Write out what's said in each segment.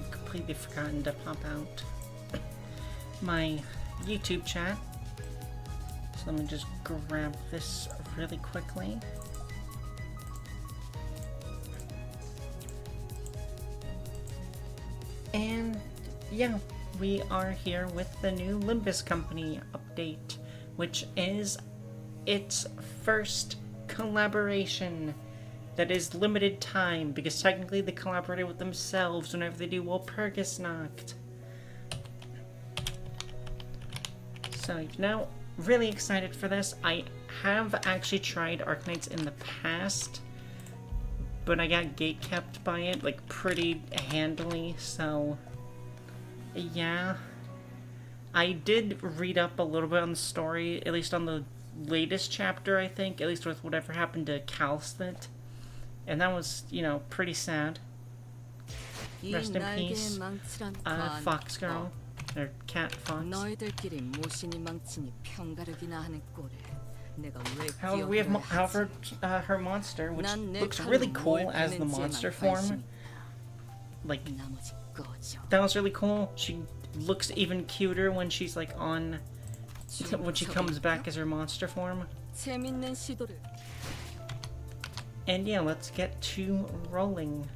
I've completely forgotten to pop out my YouTube chat. So let me just grab this really quickly. And yeah, we are here with the new Limbus Company update, which is its first collaboration that is limited time, because technically they collaborated with themselves whenever they do Walpurgisnacht. So, you know, really excited for this. I have actually tried Arknights in the past, but I got gatekept by it, like, pretty handily, so yeah. I did read up a little bit on the story, at least on the latest chapter, I think, at least with whatever happened to Calsthit. And that was, you know, pretty sad. Rest in peace, Fox Girl, or Cat Fox. However, we have her monster, which looks really cool as the monster form. Like, that was really cool. She looks even cuter when she's like on, when she comes back as her monster form. And yeah, let's get to rolling.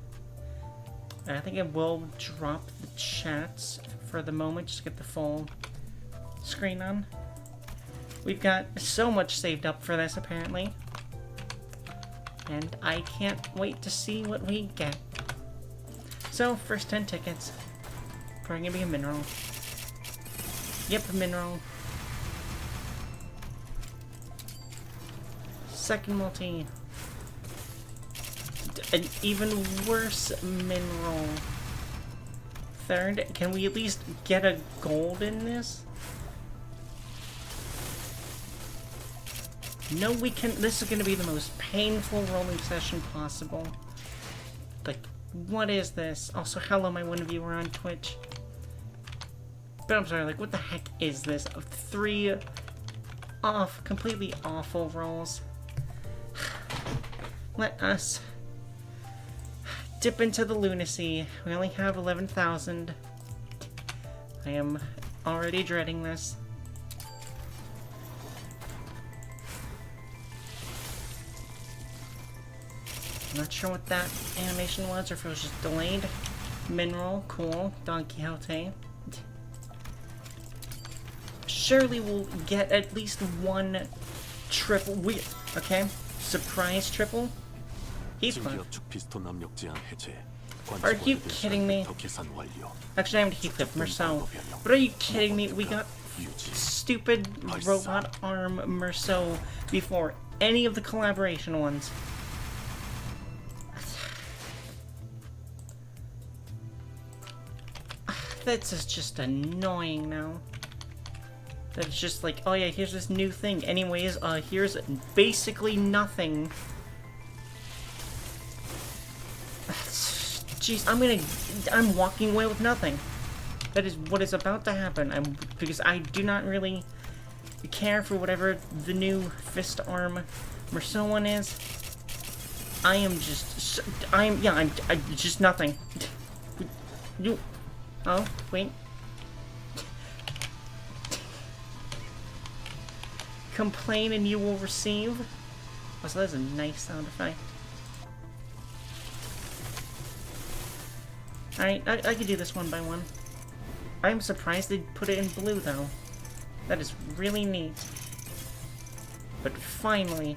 I think I will drop the chats for the moment, just to get the full screen on. We've got so much saved up for this, apparently. And I can't wait to see what we get. So, first 10 tickets. Probably gonna be a mineral. Yep, a mineral. Second multi. An even worse mineral. Third, can we at least get a gold in this? No, we can. This is going to be the most painful rolling session possible. Like, what is this? Also, hello, my one viewer on Twitch. But I'm sorry, like, what the heck is this? 3 completely awful rolls. Let us dip into the lunacy. We only have 11,000. I am already dreading this. I'm not sure what that animation was, or if it was just delayed. Mineral, cool. Don Quixote. Surely we'll get at least one triple. Weird. Okay. Surprise triple. Heathcliff. Are you kidding me? Actually, I'm Heathcliff, Merceau. But are you kidding me? We got stupid robot arm Merceau before any of the collaboration ones. That's just annoying now. That's just like, oh yeah, here's this new thing. Anyways, here's basically nothing. Jeez, I'm walking away with nothing. That is what is about to happen. Because I do not really care for whatever the new fist arm Merceau one is. I'm just nothing. You, oh, wait. Complain and you will receive. Oh, so that's a nice sound effect. Alright, I could do this one by one. I'm surprised they put it in blue, though. That is really neat. But finally,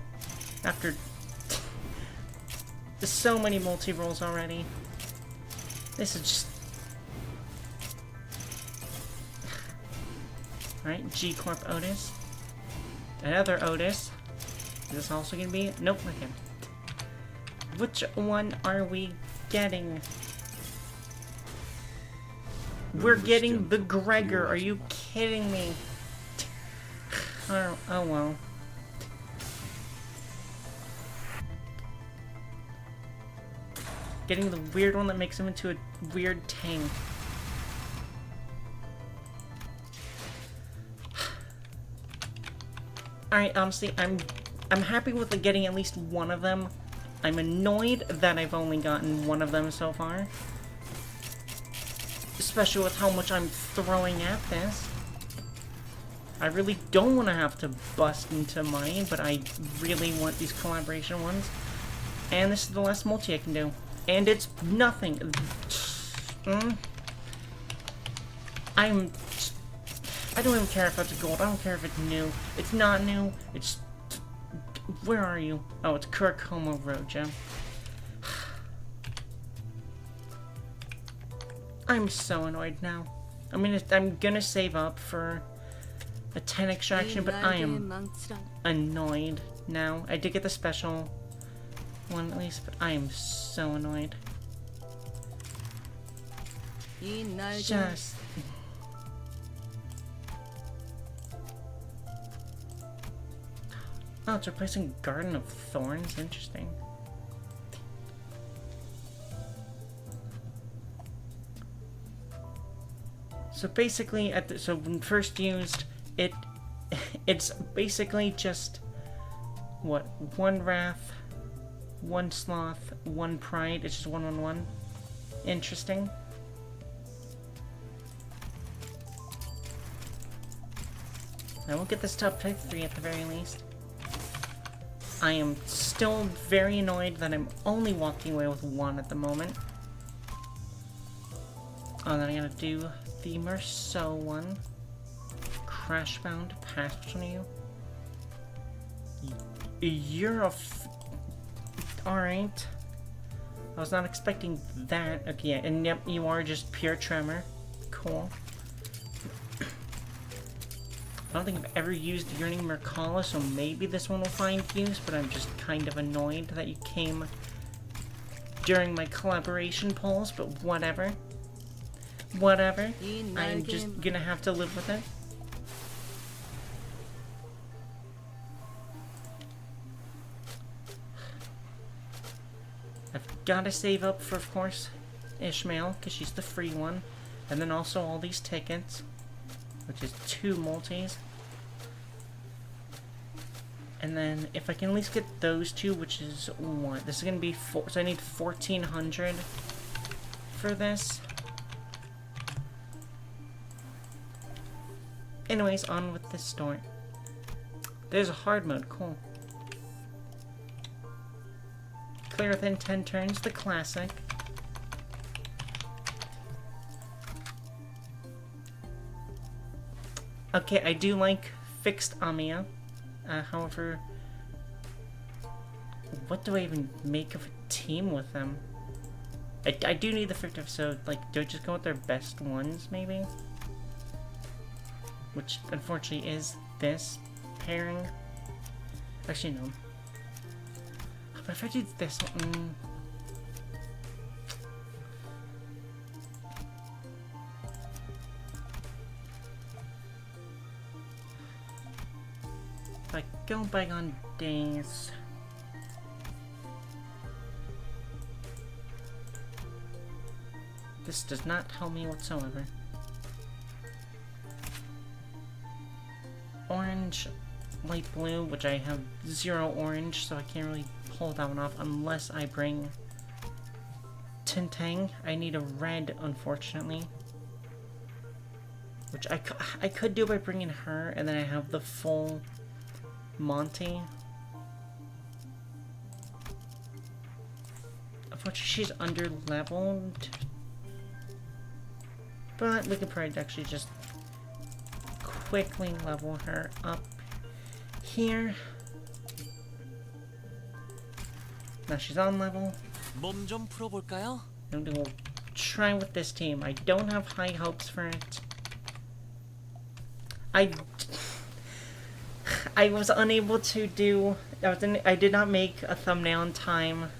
after so many multi-rolls already, this is just... Alright, G-Corp Otis. Another Otis. Is this also gonna be? Nope, okay. Which one are we getting? We're getting the Gregor. Are you kidding me? Oh well. Getting the weird one that makes him into a weird tank. Alright, honestly, I'm happy with getting at least one of them. I'm annoyed that I've only gotten one of them so far. especially with how much I'm throwing at this. I really don't want to have to bust into mine, but I really want these collaboration ones. And this is the last multi I can do. And it's nothing. I don't even care if it's gold. I don't care if it's new. It's not new. It's... Where are you? Oh, it's Kurokoma Road, Jim. I'm so annoyed now. I mean, I'm gonna save up for a 10 extraction, but I am annoyed now. I did get the special one at least, but I am so annoyed. Just... Oh, it's replacing Garden of Thorns? Interesting. So basically, so when first used, it's basically just, what, 1 Wrath, 1 Sloth, 1 Pride, it's just 1/1/1. Interesting. I will get this top pick 3 at the very least. I am still very annoyed that I'm only walking away with 1 at the moment. Oh, then I gotta do the Merceau one. Crashbound past from you. You're a Alright. I was not expecting that. Okay, yeah, and yep, you are just pure tremor. Cool. I don't think I've ever used Yearning Mercala, so maybe this one will find use, but I'm just kind of annoyed that you came during my collaboration polls, but whatever. Whatever. I'm just gonna have to live with it. I've gotta save up for, of course, Ishmael, because she's the free one. And then also all these tickets, which is 2 multis. And then if I can at least get those 2, which is what? This is gonna be 4, so I need 1,400 for this. Anyways, on with this story. There's a hard mode, cool. Clear within 10 turns, the classic. Okay, I do like fixed Amiya. However, what do I even make of a team with them? I do need the 50, so, like, do I just go with their best ones, maybe? Which, unfortunately, is this pairing. Actually, no. But if I do this one... If I go back on days... This does not help me whatsoever. Orange, light blue, which I have 0 orange, so I can't really pull that one off unless I bring Tintang. I need a red, unfortunately. Which I could do by bringing her, and then I have the full Monty. Unfortunately, she's under-leveled. But we could probably actually just quickly level her up here. Now she's on level. And we'll try with this team. I don't have high hopes for it. I was unable to do... I did not make a thumbnail in time.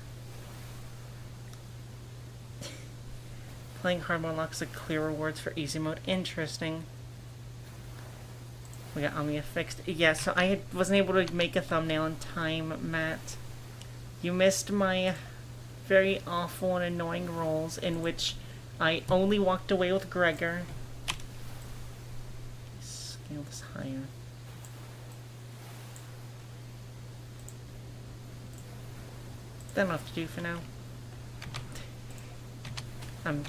Playing hard mode unlocks the clear rewards for easy mode. Interesting. We got Amiya fixed. Yeah, so I wasn't able to make a thumbnail in time, Matt. You missed my very awful and annoying rolls in which I only walked away with Gregor. Scale this higher. That'll have to do for now. I'm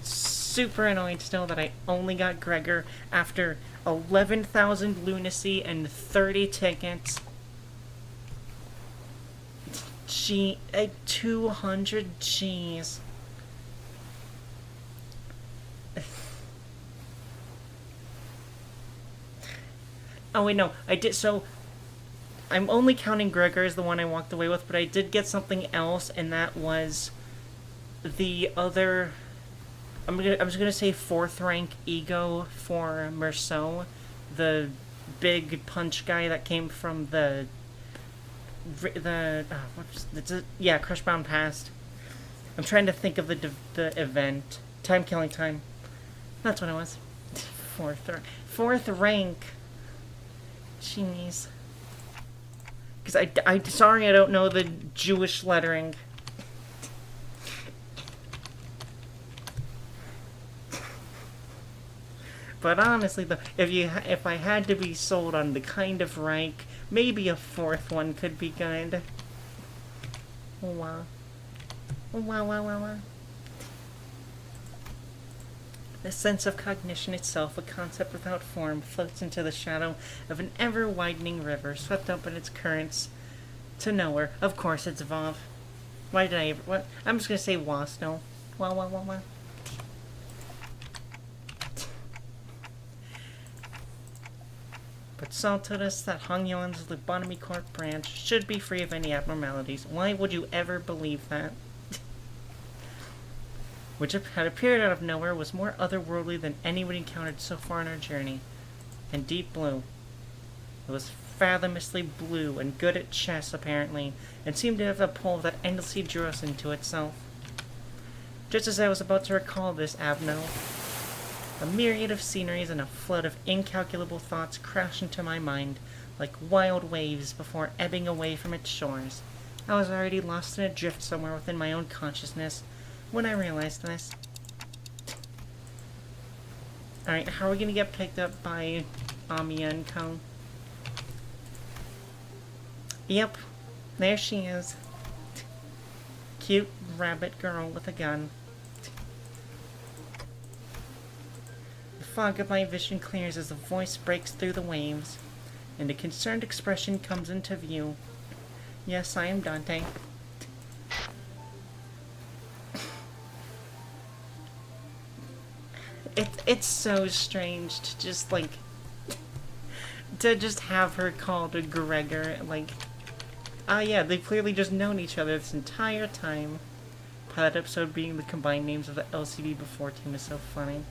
super annoyed still that I only got Gregor after 11,000 lunacy and 30 tickets. 200 G's. Oh wait, no, I did, so I'm only counting Gregor as the one I walked away with, but I did get something else, and that was the other, I'm just gonna say 4th rank ego for Merceau, the big punch guy that came from the Crushbound Past. I'm trying to think of the event. Time Killing Time. That's what it was. 4th rank. Jeez. Because I'm sorry I don't know the Jewish lettering. But honestly, though, if I had to be sold on the kind of rank, maybe a 4th one could be good. Wow. Wow. The sense of cognition itself, a concept without form, floats into the shadow of an ever-widening river, swept up in its currents to nowhere. Of course, it's Vav. Why did I... What? I'm just gonna say was, no. Wow. But Saltodus, that hung Yohan's lobotomy court branch, should be free of any abnormalities. Why would you ever believe that? Which had appeared out of nowhere, was more otherworldly than any we'd encountered so far in our journey. And deep blue. It was fathomlessly blue and good at chess, apparently, and seemed to have a pull that endlessly drew us into itself. Just as I was about to recall this Avno, a myriad of sceneries and a flood of incalculable thoughts crashed into my mind, like wild waves before ebbing away from its shores. I was already lost in a drift somewhere within my own consciousness, when I realized this. Alright, how are we gonna get picked up by Amiya and Co? Yep, there she is. Cute rabbit girl with a gun. The fog of my vision clears as a voice breaks through the waves, and a concerned expression comes into view. Yes, I am Dante. It's so strange to just, like, to just have her called a Gregor, like, yeah, they've clearly just known each other this entire time. Pilot episode being the combined names of the LCD before team is so funny.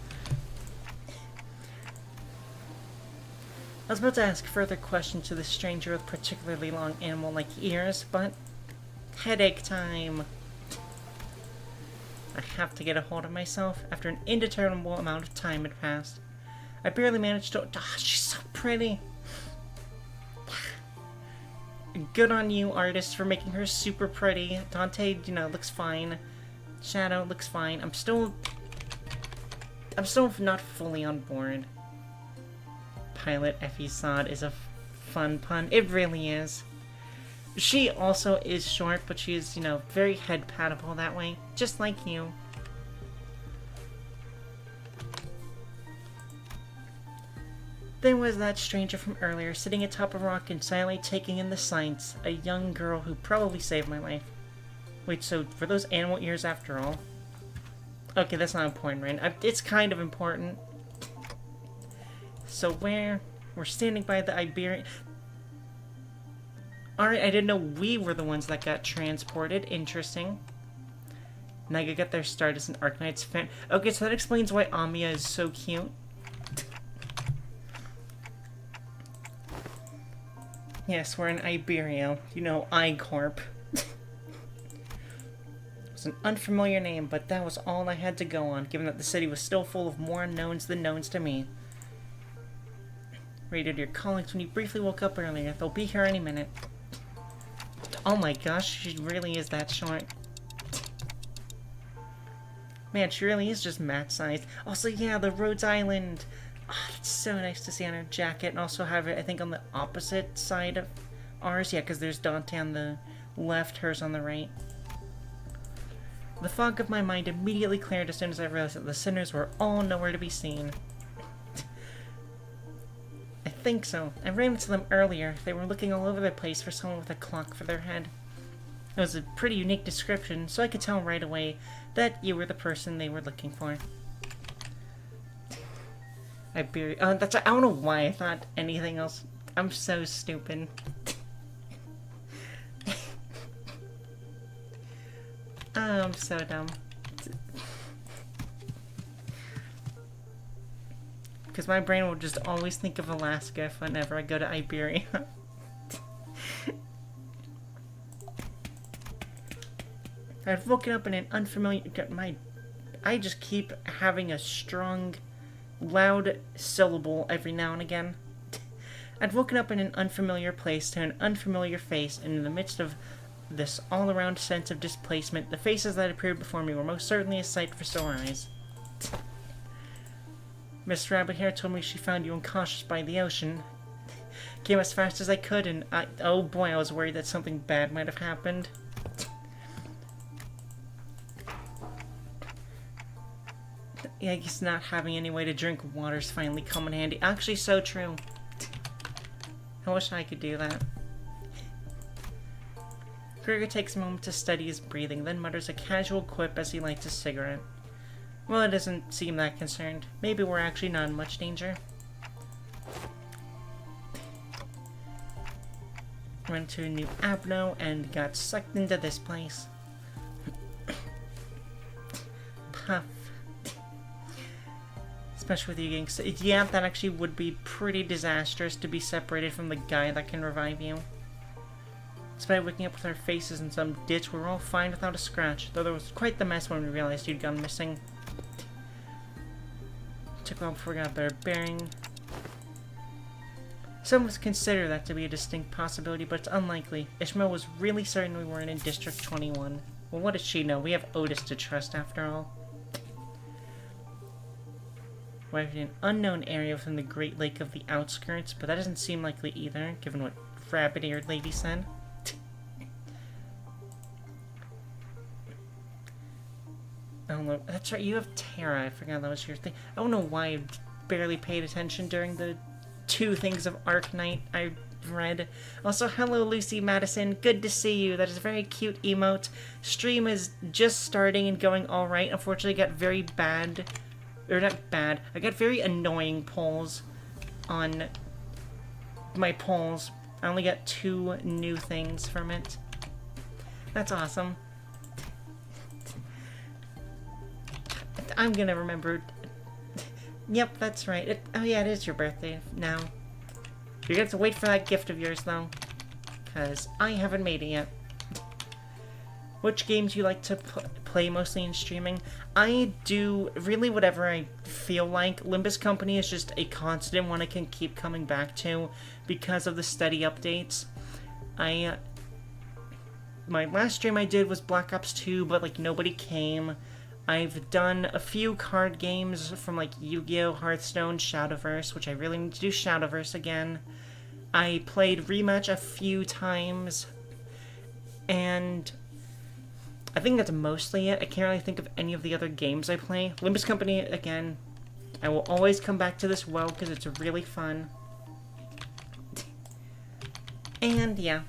I was about to ask further questions to the stranger with particularly long animal-like ears, but headache time. I have to get a hold of myself. After an indeterminable amount of time had passed, I barely managed to... Oh, she's so pretty. Good on you, artist, for making her super pretty. Dante, you know, looks fine. Shadow looks fine. I'm still not fully on board. Pilot Effie Sod is a fun pun. It really is. She also is short, but she is, you know, very head-patable that way. Just like you. There was that stranger from earlier, sitting atop a rock and silently taking in the sights. A young girl who probably saved my life. Wait, so were those animal ears after all? Okay, that's not important, right? It's kind of important. So we're standing by the Iberian... Alright, I didn't know we were the ones that got transported. Interesting. Naga got their start as an Arknights fan. Okay, so that explains why Amiya is so cute. Yes, we're in Iberia. You know, I-Corp. It was an unfamiliar name, but that was all I had to go on, given that the city was still full of more unknowns than knowns to me. Rated your colleagues when you briefly woke up earlier. They'll be here any minute. Oh my gosh, she really is that short. Man, she really is just mat-sized. Also, yeah, the Rhodes Island. Oh, it's so nice to see on her jacket, and also have it, I think, on the opposite side of ours. Yeah, because there's Dante on the left, hers on the right. The fog of my mind immediately cleared as soon as I realized that the sinners were all nowhere to be seen. I think so. I ran into them earlier. They were looking all over the place for someone with a clock for their head. It was a pretty unique description, so I could tell right away that you were the person they were looking for. I don't know why I thought anything else. I'm so stupid. Oh, I'm so dumb. Because my brain will just always think of Alaska whenever I go to Iberia. I've woken up in an unfamiliar... I just keep having a strong, loud syllable every now and again. I'd woken up in an unfamiliar place to an unfamiliar face, and in the midst of this all-around sense of displacement, the faces that appeared before me were most certainly a sight for sore eyes. Miss Rabbit Hair told me she found you unconscious by the ocean. Came as fast as I could, and oh boy, I was worried that something bad might have happened. Yeah, I guess not having any way to drink water's finally come in handy. Actually, so true. I wish I could do that. Gregor takes a moment to study his breathing, then mutters a casual quip as he lights a cigarette. Well, it doesn't seem that concerned. Maybe we're actually not in much danger. Went to a new Abno and got sucked into this place. Puff. Especially with you getting... Yeah, that actually would be pretty disastrous to be separated from the guy that can revive you. Despite waking up with our faces in some ditch, we were all fine without a scratch, though there was quite the mess when we realized you'd gone missing. Took a while before we got a better bearing. Some of us consider that to be a distinct possibility, but it's unlikely. Ishmael was really certain we weren't in District 21. Well, what does she know? We have Otis to trust, after all. We're in an unknown area within the Great Lake of the outskirts, but that doesn't seem likely either, given what rabbit-eared lady said. Oh no, that's right, you have Terra. I forgot that was your thing. I don't know why I barely paid attention during the 2 things of Arknight I read. Also, hello Lucy Madison, good to see you. That is a very cute emote. Stream is just starting and going alright. Unfortunately, I got very bad, or not bad, I got very annoying polls on my polls. I only got 2 new things from it. That's awesome. I'm gonna remember. Yep, that's right. Oh yeah, it is your birthday now. You're gonna have to wait for that gift of yours, though. Because I haven't made it yet. Which games you like to play mostly in streaming? I do really whatever I feel like. Limbus Company is just a constant one I can keep coming back to because of the steady updates. My last stream I did was Black Ops 2, but like nobody came. I've done a few card games from like Yu-Gi-Oh!, Hearthstone, Shadowverse, which I really need to do Shadowverse again. I played Rematch a few times, and I think that's mostly it. I can't really think of any of the other games I play. Limbus Company, again, I will always come back to this well because it's really fun. And yeah.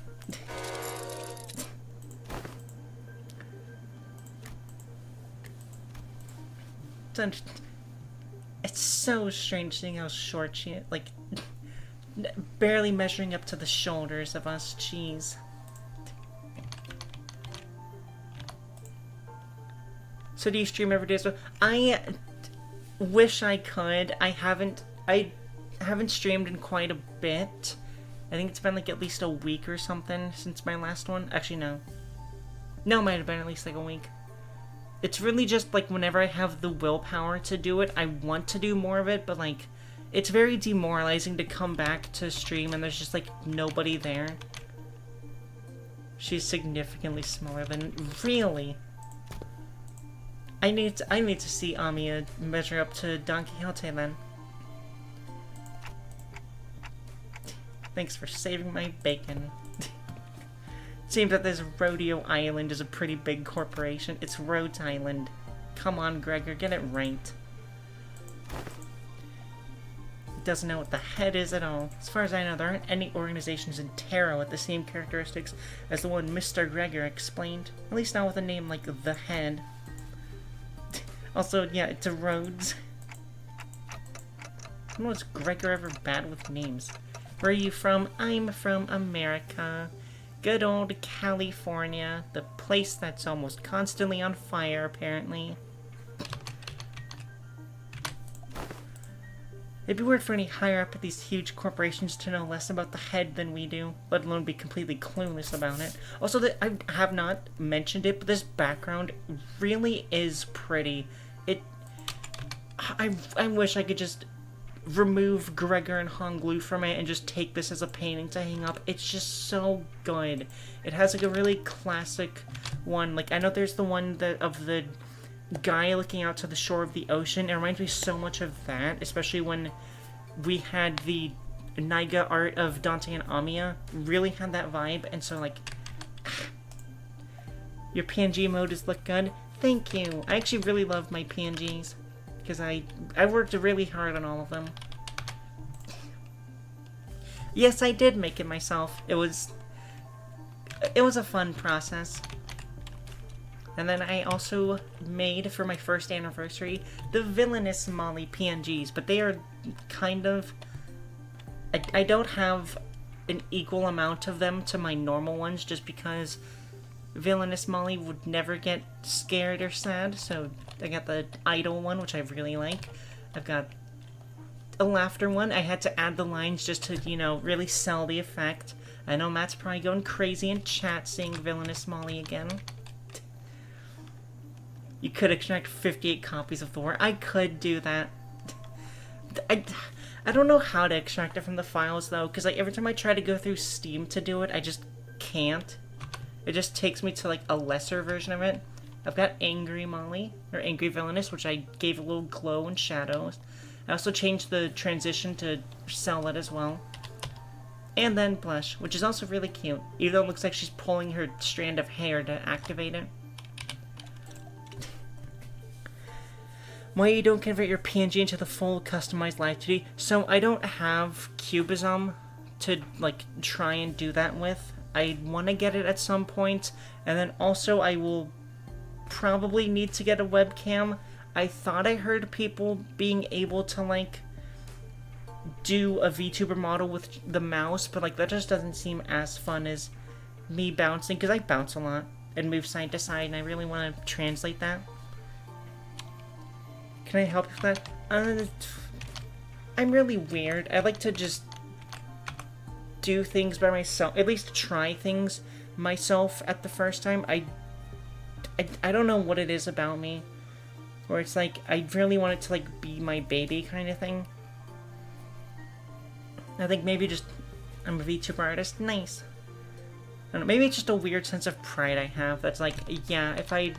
It's so strange seeing how short she is, like, barely measuring up to the shoulders of us. Jeez. So do you stream every day? So I wish I could. I haven't streamed in quite a bit. I think it's been like at least a week or something since my last one. Actually, no. No, it might have been at least like a week. It's really just, like, whenever I have the willpower to do it, I want to do more of it, but, like, it's very demoralizing to come back to stream and there's just, like, nobody there. She's significantly smaller than... Really? I need to see Amiya measure up to Don Quixote, then. Thanks for saving my bacon. Seems that this Rodeo Island is a pretty big corporation. It's Rhodes Island. Come on, Gregor, get it right. Doesn't know what the head is at all. As far as I know, there aren't any organizations in Terra with the same characteristics as the one Mr. Gregor explained. At least not with a name like the Head. Also, yeah, it's a Rhodes. When was Gregor ever bad with names? Where are you from? I'm from America. Good old California. The place that's almost constantly on fire, apparently. It'd be weird for any higher up at these huge corporations to know less about the Head than we do, let alone be completely clueless about it. Also, I have not mentioned it, but this background really is pretty. I wish I could just remove Gregor and Honglu from it and just take this as a painting to hang up. It's just so good. It has like a really classic one. Like, I know there's the one of the guy looking out to the shore of the ocean. It reminds me so much of that, especially when we had the Niga art of Dante and Amiya. Really had that vibe, and so like, your PNG mode look good. Thank you. I actually really love my PNGs because I worked really hard on all of them. Yes, I did make it myself. It was a fun process. And then I also made, for my first anniversary, the Villainous Molly PNGs, but they are kind of... I don't have an equal amount of them to my normal ones, just because Villainous Molly would never get scared or sad, so I got the Idol one, which I really like. I've got a Laughter one. I had to add the lines just to, you know, really sell the effect. I know Matt's probably going crazy in chat seeing Villainous Molly again. You could extract 58 copies of the war. I could do that. I don't know how to extract it from the files, though, because like, every time I try to go through Steam to do it, I just can't. It just takes me to like a lesser version of it. I've got Angry Molly, or Angry Villainous, which I gave a little glow and shadows. I also changed the transition to sell it as well. And then Blush, which is also really cute, even though it looks like she's pulling her strand of hair to activate it. Why you don't convert your PNG into the full customized Live 2D? So I don't have Cubism to like try and do that with. I want to get it at some point, and then also I will probably need to get a webcam. I thought I heard people being able to like do a VTuber model with the mouse, but like that just doesn't seem as fun as me bouncing, because I bounce a lot and move side to side, and I really want to translate that. Can I help you with that? I'm really weird. I like to just do things by myself, at least try things myself at the first time. I don't know what it is about me, where it's like, I really want it to like be my baby kind of thing. I think maybe just, I'm a VTuber artist, nice. I don't know, maybe it's just a weird sense of pride I have that's like, yeah, if I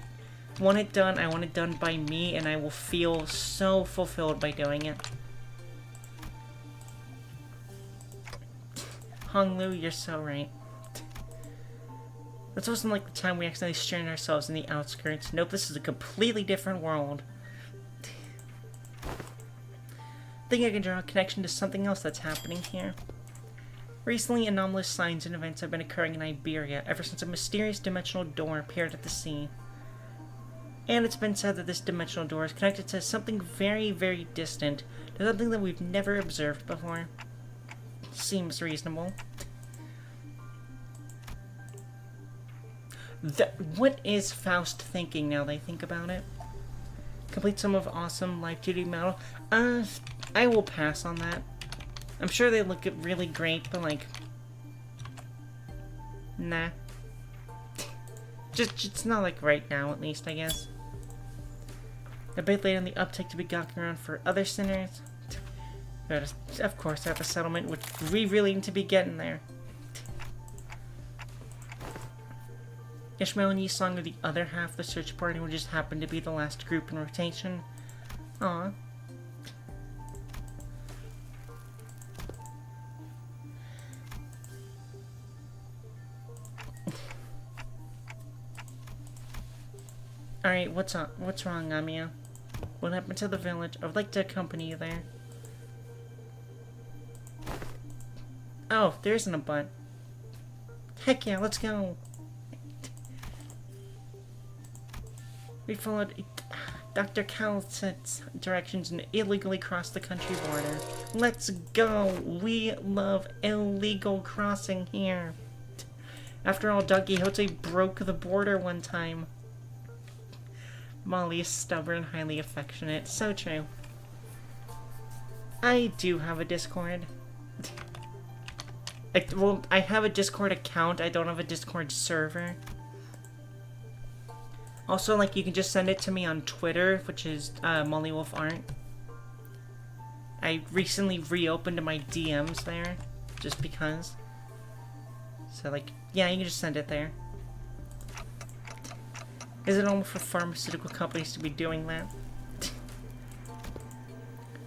want it done, I want it done by me, and I will feel so fulfilled by doing it. Honglu, you're so right. This wasn't like the time we accidentally stranded ourselves in the outskirts. Nope, this is a completely different world. I think I can draw a connection to something else that's happening here. Recently, anomalous signs and events have been occurring in Iberia ever since a mysterious dimensional door appeared at the sea. And it's been said that this dimensional door is connected to something very, very distant, to something that we've never observed before. Seems reasonable. What is Faust thinking now that I think about it? Complete some of awesome Live 2D model. I will pass on that. I'm sure they look really great, but like, nah. It's not like right now, at least, I guess. A bit late on the uptick to be gawking around for other sinners. Of course, at the settlement, which we really need to be getting there. Ishmael and Yisong are the other half of the search party, which just happened to be the last group in rotation. Aww. Alright, what's up? What's wrong, Amiya? What happened to the village? I would like to accompany you there. Oh, there isn't a but. Heck yeah, let's go. We followed Dr. Calcett's directions and illegally crossed the country border. Let's go! We love illegal crossing here. After all, Don Quixote broke the border one time. Molly is stubborn, highly affectionate. So true. I do have a Discord. Well, I have a Discord account. I don't have a Discord server. Also, like, you can just send it to me on Twitter, which is MollyWolfArt. I recently reopened my DMs there, just because. So, like, yeah, you can just send it there. Is it normal for pharmaceutical companies to be doing that?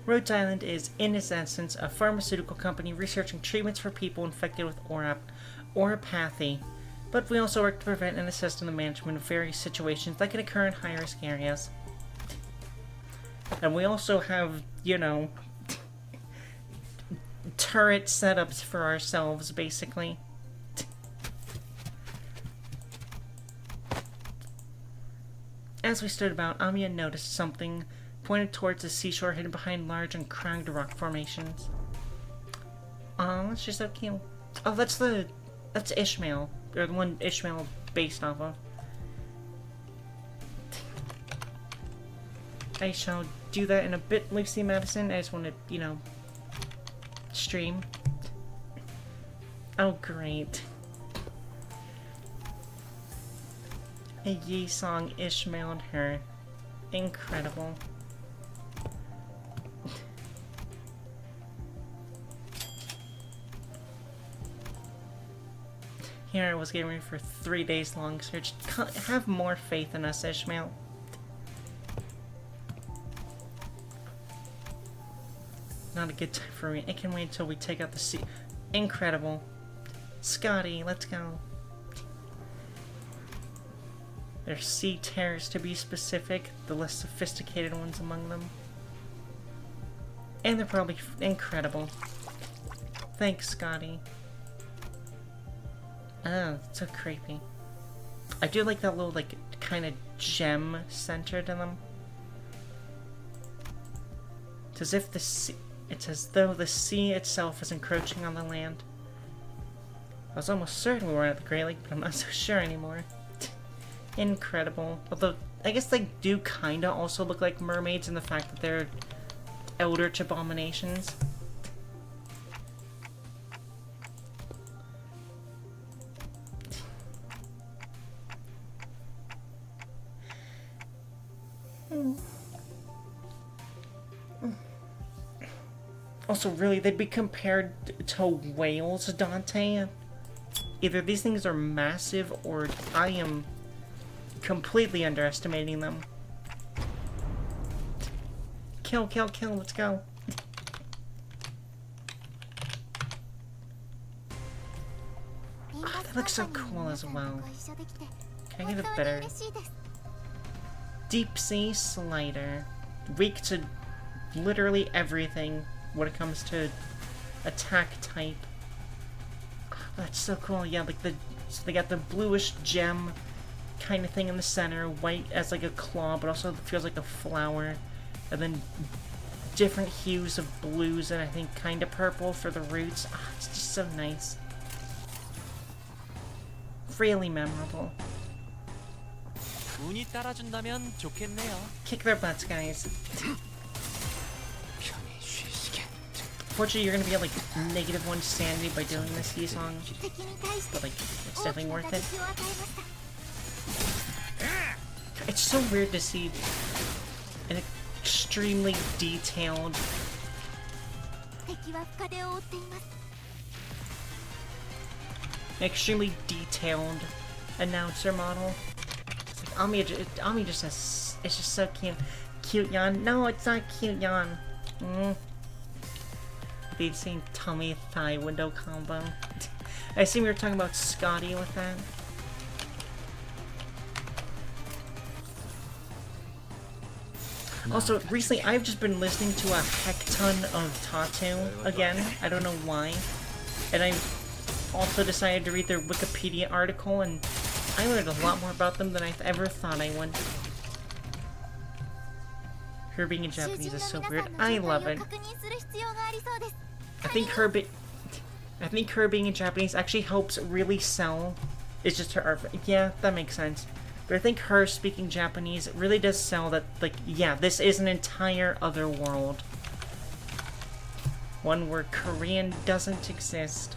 Rhodes Island is, in its essence, a pharmaceutical company researching treatments for people infected with oropathy. But we also work to prevent and assist in the management of various situations that can occur in high-risk areas. And we also have, you know, turret setups for ourselves, basically. As we stood about, Amiya noticed something, pointed towards the seashore hidden behind large and crowned rock formations. Aw, that's just so cute. Oh, that's Ishmael. Or the one Ishmael based off of. I shall do that in a bit, Lucy Madison. I just want to, you know, stream. Oh, great. A Yi song, Ishmael and her. Incredible. Here I was getting ready for 3 days long search. Have more faith in us, Ishmael. Not a good time for me. I can wait until we take out the sea. Incredible. Scotty, let's go. They're sea terrors, to be specific, the less sophisticated ones among them. And they're probably incredible. Thanks, Scotty. Oh, it's so creepy. I do like that little, like, kind of gem center to them. It's as if the sea... It's as though the sea itself is encroaching on the land. I was almost certain we were at the Great Lake, but I'm not so sure anymore. Incredible. Although, I guess they do kinda also look like mermaids in the fact that they're eldritch abominations. Also, really, they'd be compared to whales, Dante. Either these things are massive, or I am completely underestimating them. Kill, kill, kill, let's go. Oh, that looks so cool as well. Can I get a better... Deep sea slider. Weak to literally everything when it comes to attack type. Oh, that's so cool. Yeah, like so they got the bluish gem kind of thing in the center, white as like a claw, but also feels like a flower, and then different hues of blues and I think kind of purple for the roots. Oh, it's just so nice. Really memorable. Kick their butts, guys. Fortunately, you're gonna be at like -1 sanity by doing this Yi song, but like, it's definitely worth it. It's so weird to see an extremely detailed announcer model. It's like Ami just has, it's just so cute. Cute yawn. No, it's not cute yawn. The same tummy thigh window combo. I assume we were talking about Scotty with that. Also, recently I've just been listening to a heck ton of Tatu again. I don't know why. And I've also decided to read their Wikipedia article, and I learned a lot more about them than I ever thought I would. Her being in Japanese is so weird. I love it. I think her being in Japanese actually helps really sell. It's just her art. Yeah, that makes sense. But I think her speaking Japanese really does sell that, like, yeah, this is an entire other world. One where Korean doesn't exist.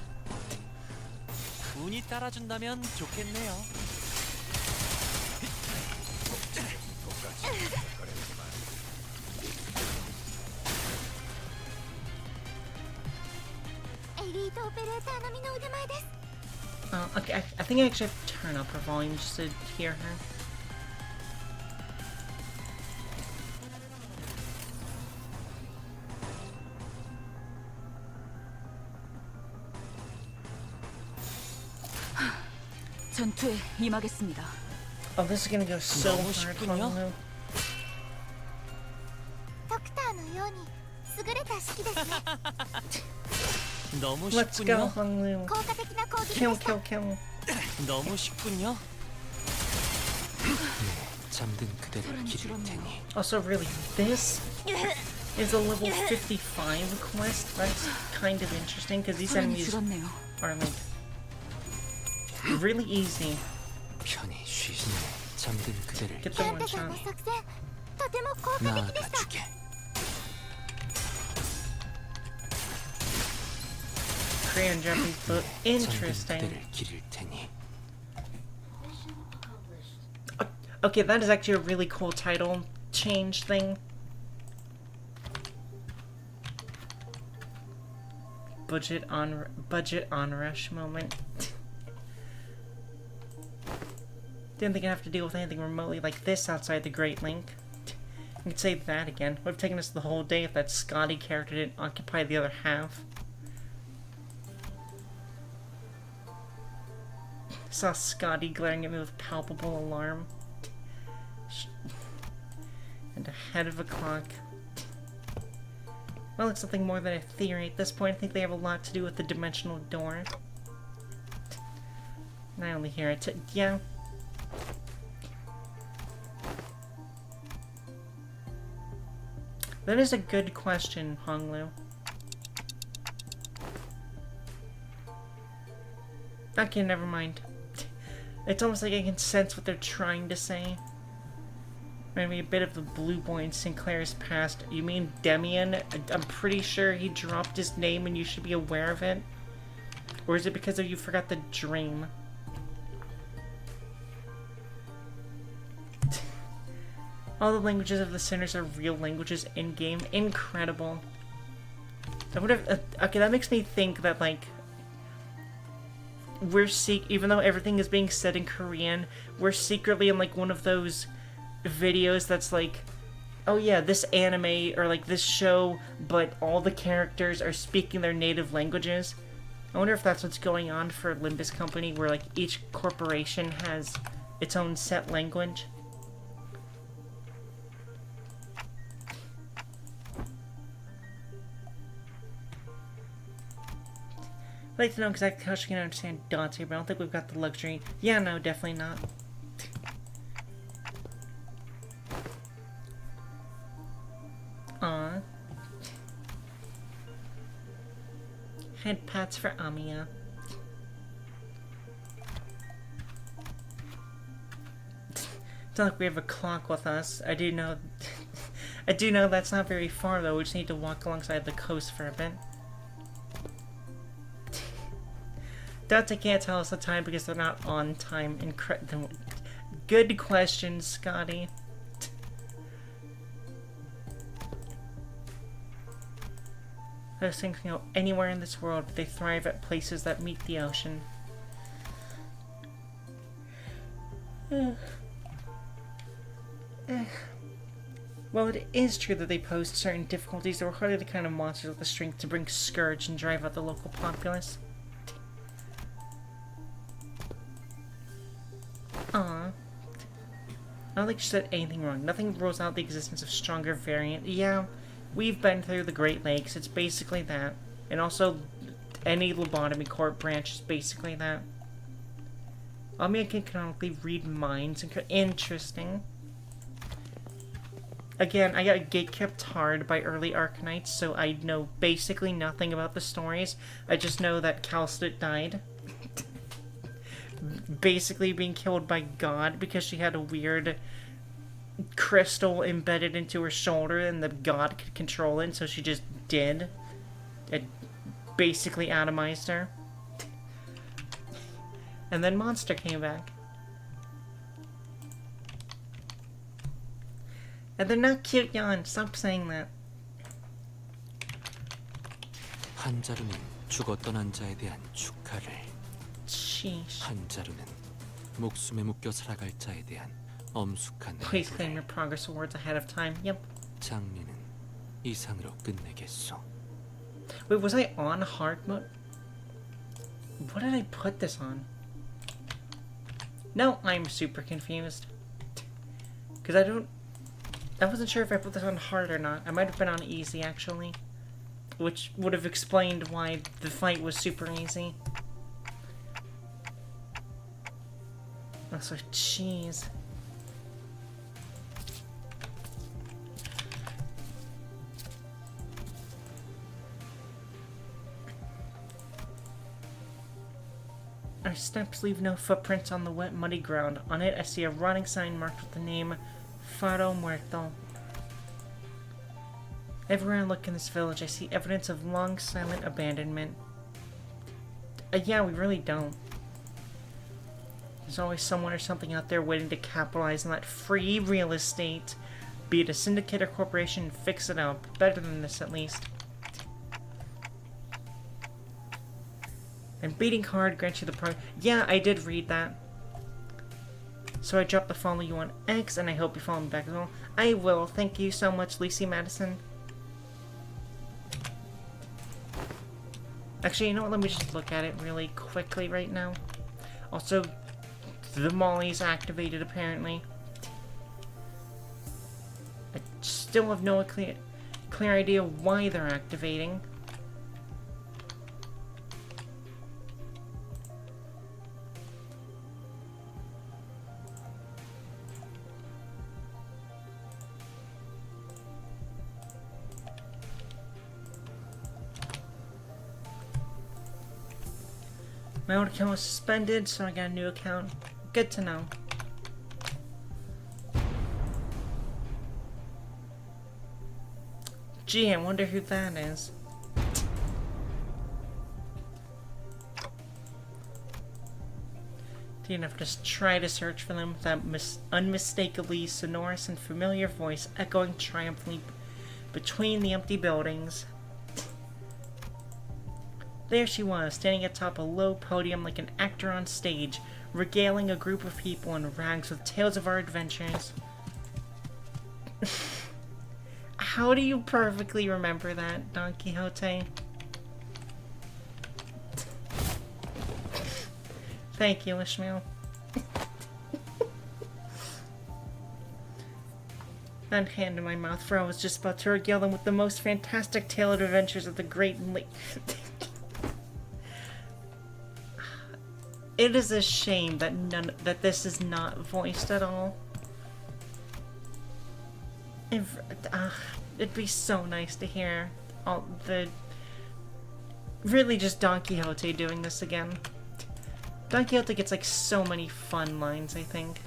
Okay, I think I actually have to turn up her volume just to hear her. 전투에 임하겠습니다. Oh, this is gonna go so hard. Let's go, Honglu. Kill, kill, kill. 너무 쉽군요. 잠든 그대를 기릴 테니. Also, really, this is a level 55 quest. That's kind of interesting because these enemies are like really easy. 편히 쉬시네. 잠든 그대를 Get the one shot. 나아가주게. Korean Japanese, but interesting. Okay, that is actually a really cool title change thing. Budget on rush moment. Didn't think I'd have to deal with anything remotely like this outside the Great Link. I could say that again. Would have taken us the whole day if that Scotty character didn't occupy the other half. Saw Scotty glaring at me with palpable alarm. And ahead of a clock. Well, it's something more than a theory at this point. I think they have a lot to do with the dimensional door. And I only hear it. Yeah. That is a good question, Honglu. Okay, never mind. It's almost like I can sense what they're trying to say. Maybe a bit of the blue boy in Sinclair's past. You mean Demian? I'm pretty sure he dropped his name and you should be aware of it. Or is it because of you forgot the dream? All the languages of the sinners are real languages in-game. Incredible. I would have... okay, that makes me think that, like... even though everything is being said in Korean, we're secretly in, like, one of those videos that's like, oh yeah, this anime, or like this show, but all the characters are speaking their native languages. I wonder if that's what's going on for Limbus Company, where, like, each corporation has its own set language. I'd like to know exactly how she can understand Dante, but I don't think we've got the luxury. Yeah, no, definitely not. Aww. Head pats for Amiya. It's not like we have a clock with us. I do know that's not very far though. We just need to walk alongside the coast for a bit. Dante can't tell us the time because they're not on time. Good question, Scotty. Those things can go anywhere in this world, but they thrive at places that meet the ocean. Well, it is true that they pose certain difficulties. They were hardly the kind of monsters with the strength to bring Scourge and drive out the local populace. Aww. I don't think she said anything wrong. Nothing rules out the existence of stronger variant. Yeah, we've been through the Great Lakes. It's basically that. And also, any lobotomy court branch is basically that. I can canonically read minds. Interesting. Again, I got gatekept hard by early Arknights, so I know basically nothing about the stories. I just know that Calstit died. Basically being killed by God because she had a weird crystal embedded into her shoulder and the God could control it, so she just did. It basically atomized her. And then Monster came back. And they're not cute, Jan. Stop saying that. 한 자루는 죽었던 한 자에 대한 축하를. Sheesh. 한 자루는 목숨에 묶여 살아갈 자에 대한 엄숙한. Please claim your progress awards ahead of time. Yep. 장례는 이상으로 끝내겠소. Wait, was I on hard mode? What did I put this on? No, I'm super confused. Because I wasn't sure if I put this on hard or not. I might have been on easy, actually. Which would have explained why the fight was super easy. Also, jeez. Our steps leave no footprints on the wet, muddy ground. On it, I see a rotting sign marked with the name Faro Muerto. Everywhere I look in this village, I see evidence of long, silent abandonment. Yeah, we really don't. There's always someone or something out there waiting to capitalize on that free real estate. Be it a syndicate or corporation, and fix it up. Better than this, at least. And beating hard grants you the pro- Yeah, I did read that. So I dropped the follow you on X, and I hope you follow me back as well. I will. Thank you so much, Lucy Madison. Actually, you know what? Let me just look at it really quickly right now. Also, the Molly's activated, apparently. I still have no clear idea why they're activating. My old account was suspended, so I got a new account. Good to know. Gee, I wonder who that is. Didn't have to just try to search for them with that unmistakably sonorous and familiar voice echoing triumphantly between the empty buildings. There she was, standing atop a low podium like an actor on stage, regaling a group of people in rags with tales of our adventures. How do you perfectly remember that, Don Quixote? Thank you, Ishmael. That hand in my mouth, for I was just about to regale them with the most fantastic tale of adventures of the Great Lake. It is a shame that this is not voiced at all. It'd be so nice to hear all the... Really just Don Quixote doing this again. Don Quixote gets like so many fun lines, I think.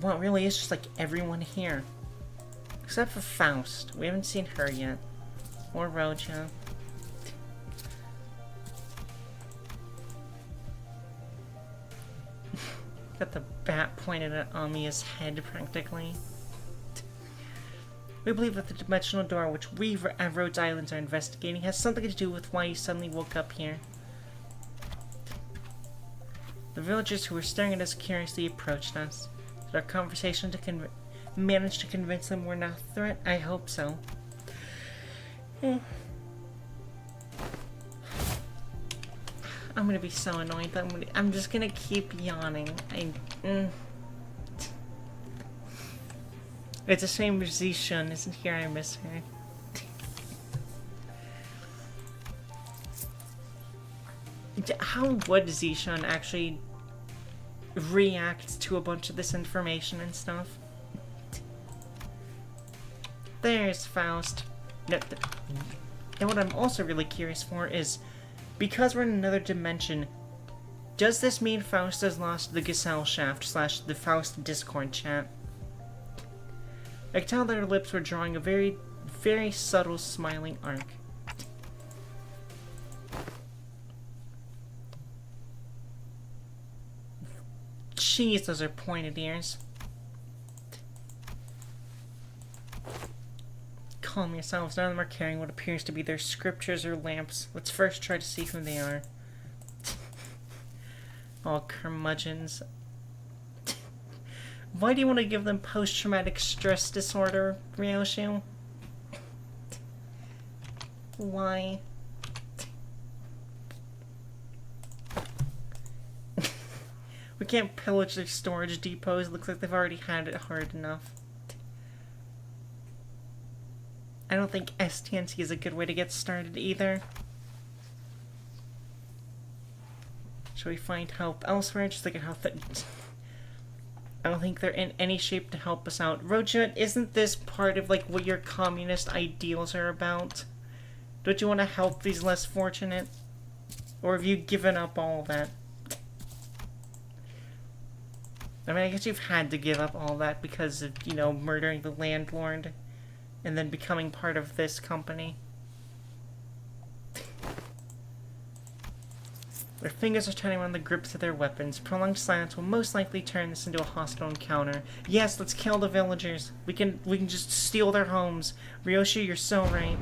Well, it really is just like everyone here. Except for Faust. We haven't seen her yet. Or Roja. Got the bat pointed at Amiya's head, practically. We believe that the dimensional door which we at Rhodes Islands are investigating has something to do with why you suddenly woke up here. The villagers who were staring at us curiously approached us. Did our conversation manage to convince them we're not a threat? I hope so. I'm gonna be so annoyed that I'm just gonna keep yawning. It's a shame Zishun isn't here. I miss her. How would Zishun actually react to a bunch of this information and stuff? There's Faust. No, and what I'm also really curious for is, because we're in another dimension, does this mean Faust has lost the Giselle shaft / the Faust Discord chat? I could tell that her lips were drawing a very, very subtle smiling arc. Jeez, those are pointed ears. Calm yourselves, none of them are carrying what appears to be their scriptures or lamps. Let's first try to see who they are. All curmudgeons. Why do you want to give them post-traumatic stress disorder, Ryoshu? Why? We can't pillage their storage depots. Looks like they've already had it hard enough. I don't think STNC is a good way to get started either. Shall we find help elsewhere? Just look at how I don't think they're in any shape to help us out. Roja, isn't this part of like what your communist ideals are about? Don't you want to help these less fortunate? Or have you given up all that? I mean, I guess you've had to give up all that because of, you know, murdering the landlord and then becoming part of this company. Their fingers are turning around the grips of their weapons. Prolonged silence will most likely turn this into a hostile encounter. Yes, let's kill the villagers. We can just steal their homes. Ryoshu, you're so right.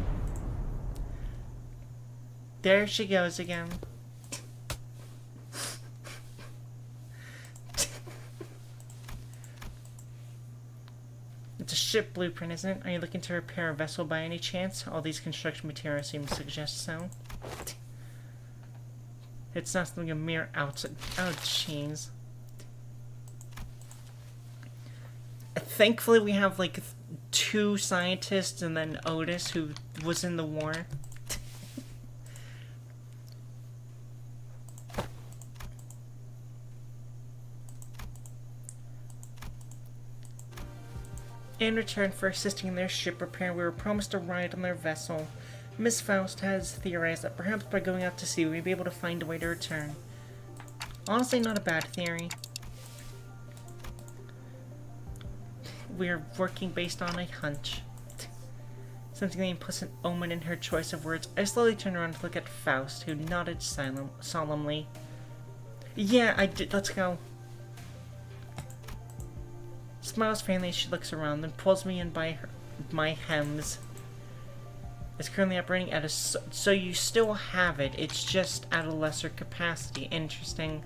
There she goes again. It's a ship blueprint, isn't it? Are you looking to repair a vessel by any chance? All these construction materials seem to suggest so. It's not something a mere outside. Oh, jeez. Thankfully, we have like 2 scientists and then Otis, who was in the war. In return for assisting in their ship repair, we were promised a ride on their vessel. Miss Faust has theorized that perhaps by going out to sea, we may be able to find a way to return. Honestly, not a bad theory. We are working based on a hunch. Sensing the implicit omen in her choice of words, I slowly turned around to look at Faust, who nodded solemnly. Yeah, I did. Let's go. Smiles faintly as she looks around, then pulls me in by my hems. It's currently operating at a... So you still have it, it's just at a lesser capacity. Interesting.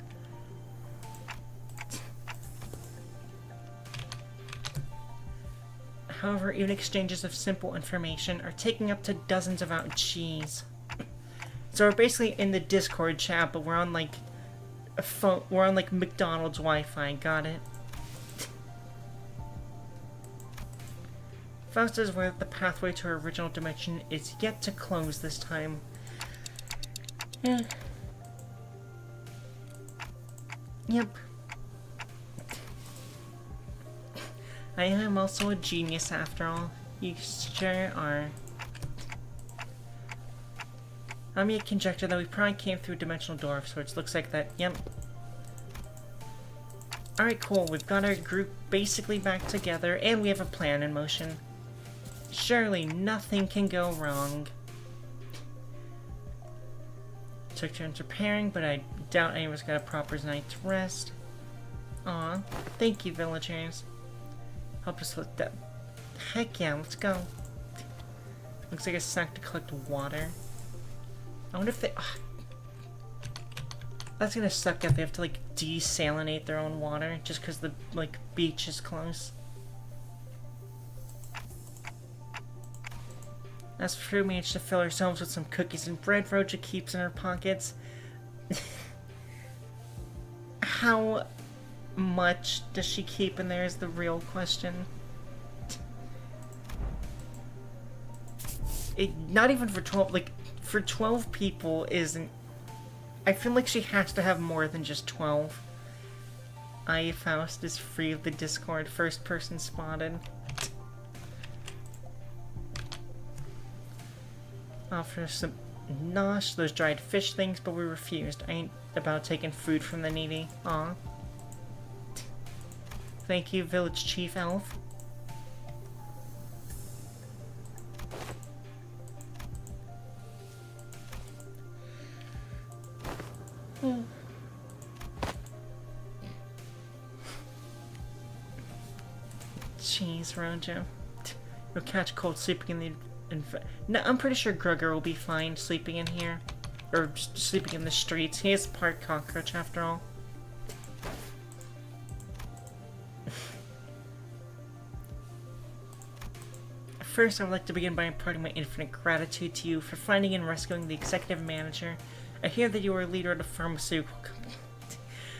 However, even exchanges of simple information are taking up to dozens of hours. Jeez. So we're basically in the Discord chat, but we're on like a phone. We're on like McDonald's Wi-Fi. Got it. Faust is aware that the pathway to her original dimension is yet to close this time. Yeah. Yep. I am also a genius after all. You sure are. I made a conjecture that we probably came through a dimensional door of sorts. Looks like that. Yep. Alright, cool. We've got our group basically back together, and we have a plan in motion. Surely nothing can go wrong. Took turns repairing, but I doubt anyone's got a proper night's rest. Aw, thank you, villagers. Help us with that. Heck yeah, let's go. Looks like a sack to collect water. I wonder if they... That's gonna suck if they have to, like, desalinate their own water just because the, like, beach is close. As for we managed to fill ourselves with some cookies and bread Roja keeps in her pockets. How much does she keep in there is the real question. Not even for 12, like, for 12 people isn't... I feel like she has to have more than just 12. Faust is free of the Discord, first person spotted. Offer some nosh, those dried fish things, but we refused. I ain't about taking food from the needy. Aw. Thank you, village chief elf. Jeez, Rojo. You'll catch cold sleeping in the... No, I'm pretty sure Grugger will be fine sleeping in here. Or just sleeping in the streets. He is part cockroach after all. First, I would like to begin by imparting my infinite gratitude to you for finding and rescuing the executive manager. I hear that you are a leader of the pharmaceutical company.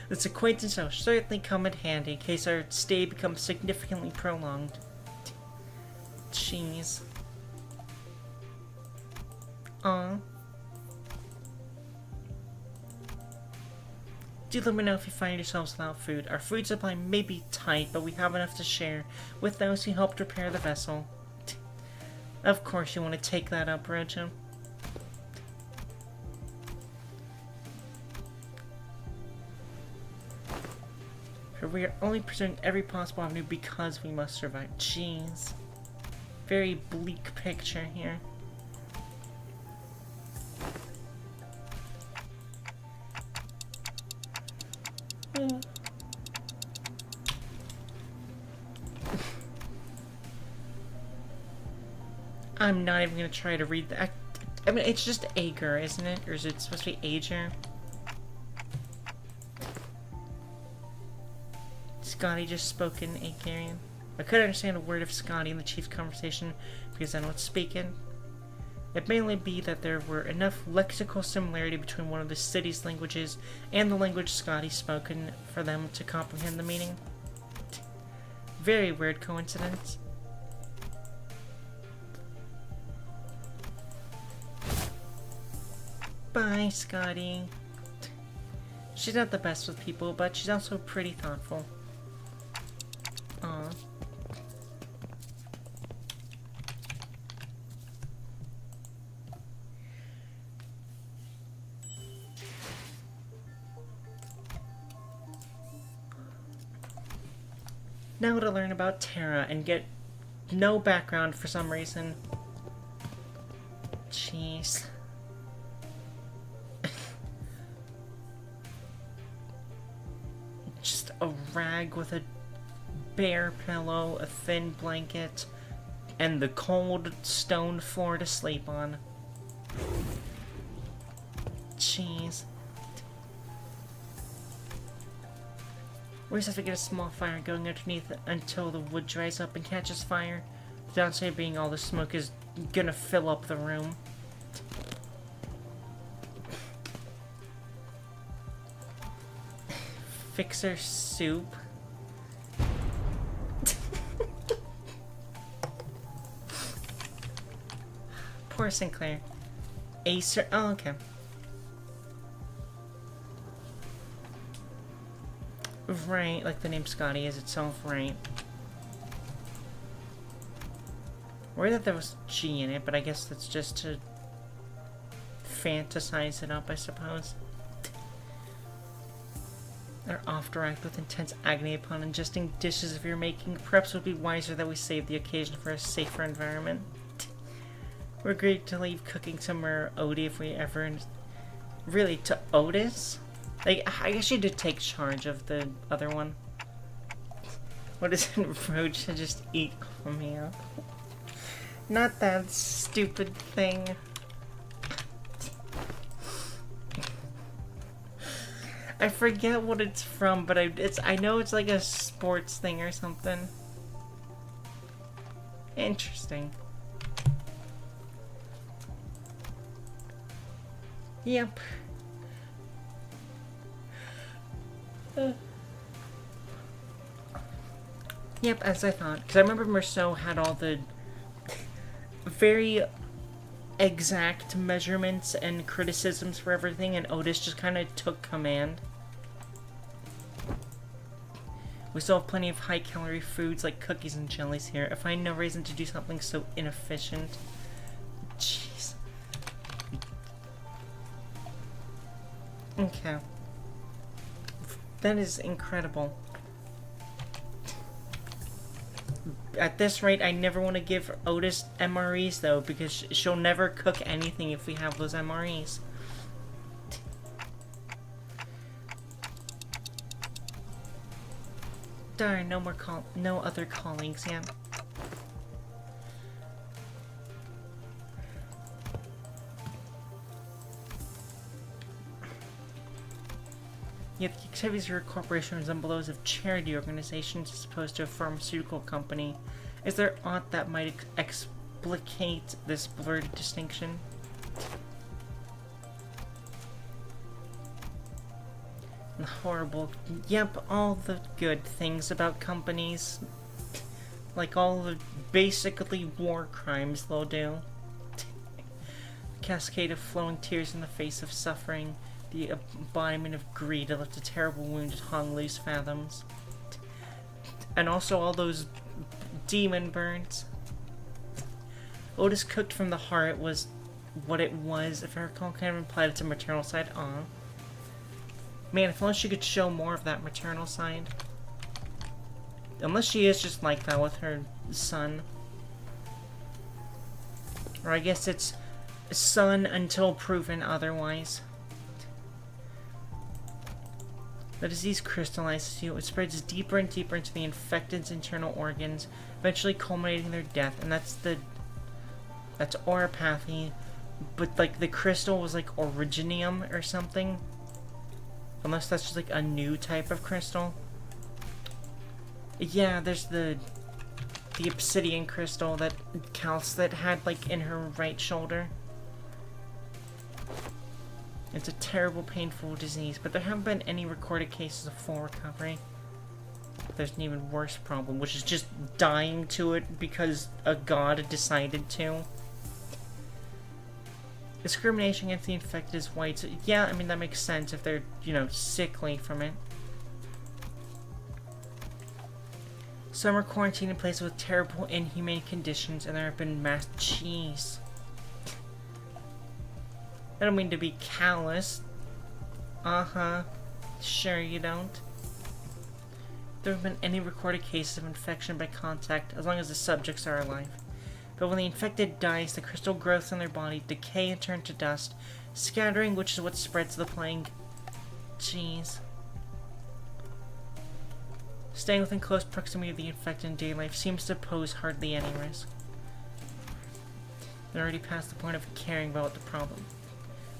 This acquaintance will certainly come in handy in case our stay becomes significantly prolonged. Jeez. Aw. Do let me know if you find yourselves without food. Our food supply may be tight, but we have enough to share with those who helped repair the vessel. Of course you want to take that up, Rojo. We are only pursuing every possible avenue because we must survive. Jeez. Very bleak picture here. I'm not even gonna try to read that. I mean, it's just Ager, isn't it? Or is it supposed to be Ager? Scotty just spoke in Agarian. I couldn't understand a word of Scotty in the chief's conversation because I don't speak it. It may only be that there were enough lexical similarity between one of the city's languages and the language Scotty spoken for them to comprehend the meaning. Very weird coincidence. Bye, Scotty. She's not the best with people, but she's also pretty thoughtful. Aw. Now to learn about Terra and get no background for some reason. Jeez. Just a rag with a bare pillow, a thin blanket, and the cold stone floor to sleep on. Jeez. We just have to get a small fire going underneath it until the wood dries up and catches fire. The downside being all the smoke is gonna fill up the room. Fixer soup. Poor Sinclair. Acer. Oh, okay. Right, like the name Scotty is itself, right? Worried that there was G in it, but I guess that's just to fantasize it up, I suppose. Are oft racked with intense agony upon ingesting dishes if you're making. Perhaps it would be wiser that we save the occasion for a safer environment. We're agreed to leave cooking somewhere Odie if we ever... Really, to Otis? Like, I guess you did take charge of the other one. What is it, Roach to just eat me up? Not that stupid thing. I forget what it's from, but I know it's like a sports thing or something. Interesting. Yep. Yep, as I thought. Because I remember Merceau had all the very exact measurements and criticisms for everything, and Otis just kind of took command. We still have plenty of high-calorie foods like cookies and jellies here. I find no reason to do something so inefficient. Jeez. Okay. That is incredible. At this rate, I never want to give Otis MREs, though, because she'll never cook anything if we have those MREs. Darn, no other colleagues yet. Yet the activities of your corporation resemble those of charity organizations as opposed to a pharmaceutical company. Is there aught that might explicate this blurred distinction? Horrible. Yep, all the good things about companies. Like all the basically war crimes they'll do. Cascade of flowing tears in the face of suffering. The embodiment of greed that left a terrible wound that hung loose fathoms. And also all those demon burns. Otis cooked from the heart was what it was, if I recall, kind of implied it's a maternal side. Aw. Man, if only she could show more of that maternal side. Unless she is just like that with her son. Or I guess it's son until proven otherwise. The disease crystallizes you. It spreads deeper and deeper into the infected's internal organs, eventually culminating their death. And that's oropathy. But like the crystal was like originium or something. Unless that's just like a new type of crystal. Yeah, there's the obsidian crystal that Kals that had like in her right shoulder. It's a terrible, painful disease, but there haven't been any recorded cases of full recovery. There's an even worse problem, which is just dying to it because a god decided to. Discrimination against the infected is white. So yeah, I mean, that makes sense if they're, you know, sickly from it. Some are quarantined in places with terrible, inhumane conditions, and there have been mass cheese. I don't mean to be callous. Uh-huh. Sure you don't. There have been any recorded cases of infection by contact, as long as the subjects are alive. But when the infected dies, the crystal growths in their body decay and turn to dust, scattering, which is what spreads the plague. Jeez. Staying within close proximity of the infected in daily life seems to pose hardly any risk. They're already past the point of caring about the problem.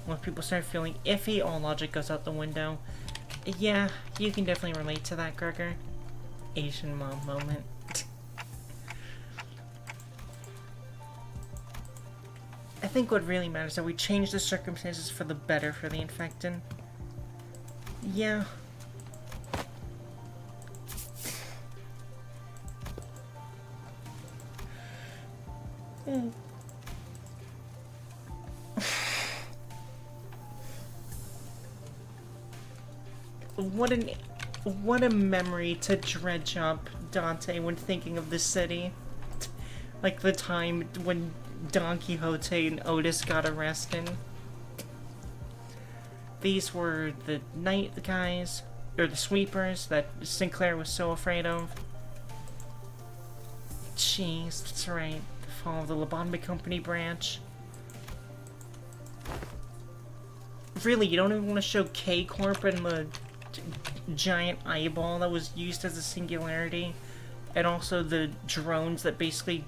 When people start feeling iffy, all logic goes out the window. Yeah, you can definitely relate to that, Gregor. Asian mom moment. I think what really matters is that we change the circumstances for the better for the infected. Yeah. What a memory to dredge up, Dante, when thinking of the city. Like the time when Don Quixote and Otis got arrested. These were the night guys, or the sweepers that Sinclair was so afraid of. Jeez, that's right. The fall of the Limbus Company branch. Really, you don't even want to show K-Corp and the giant eyeball that was used as a singularity, and also the drones that basically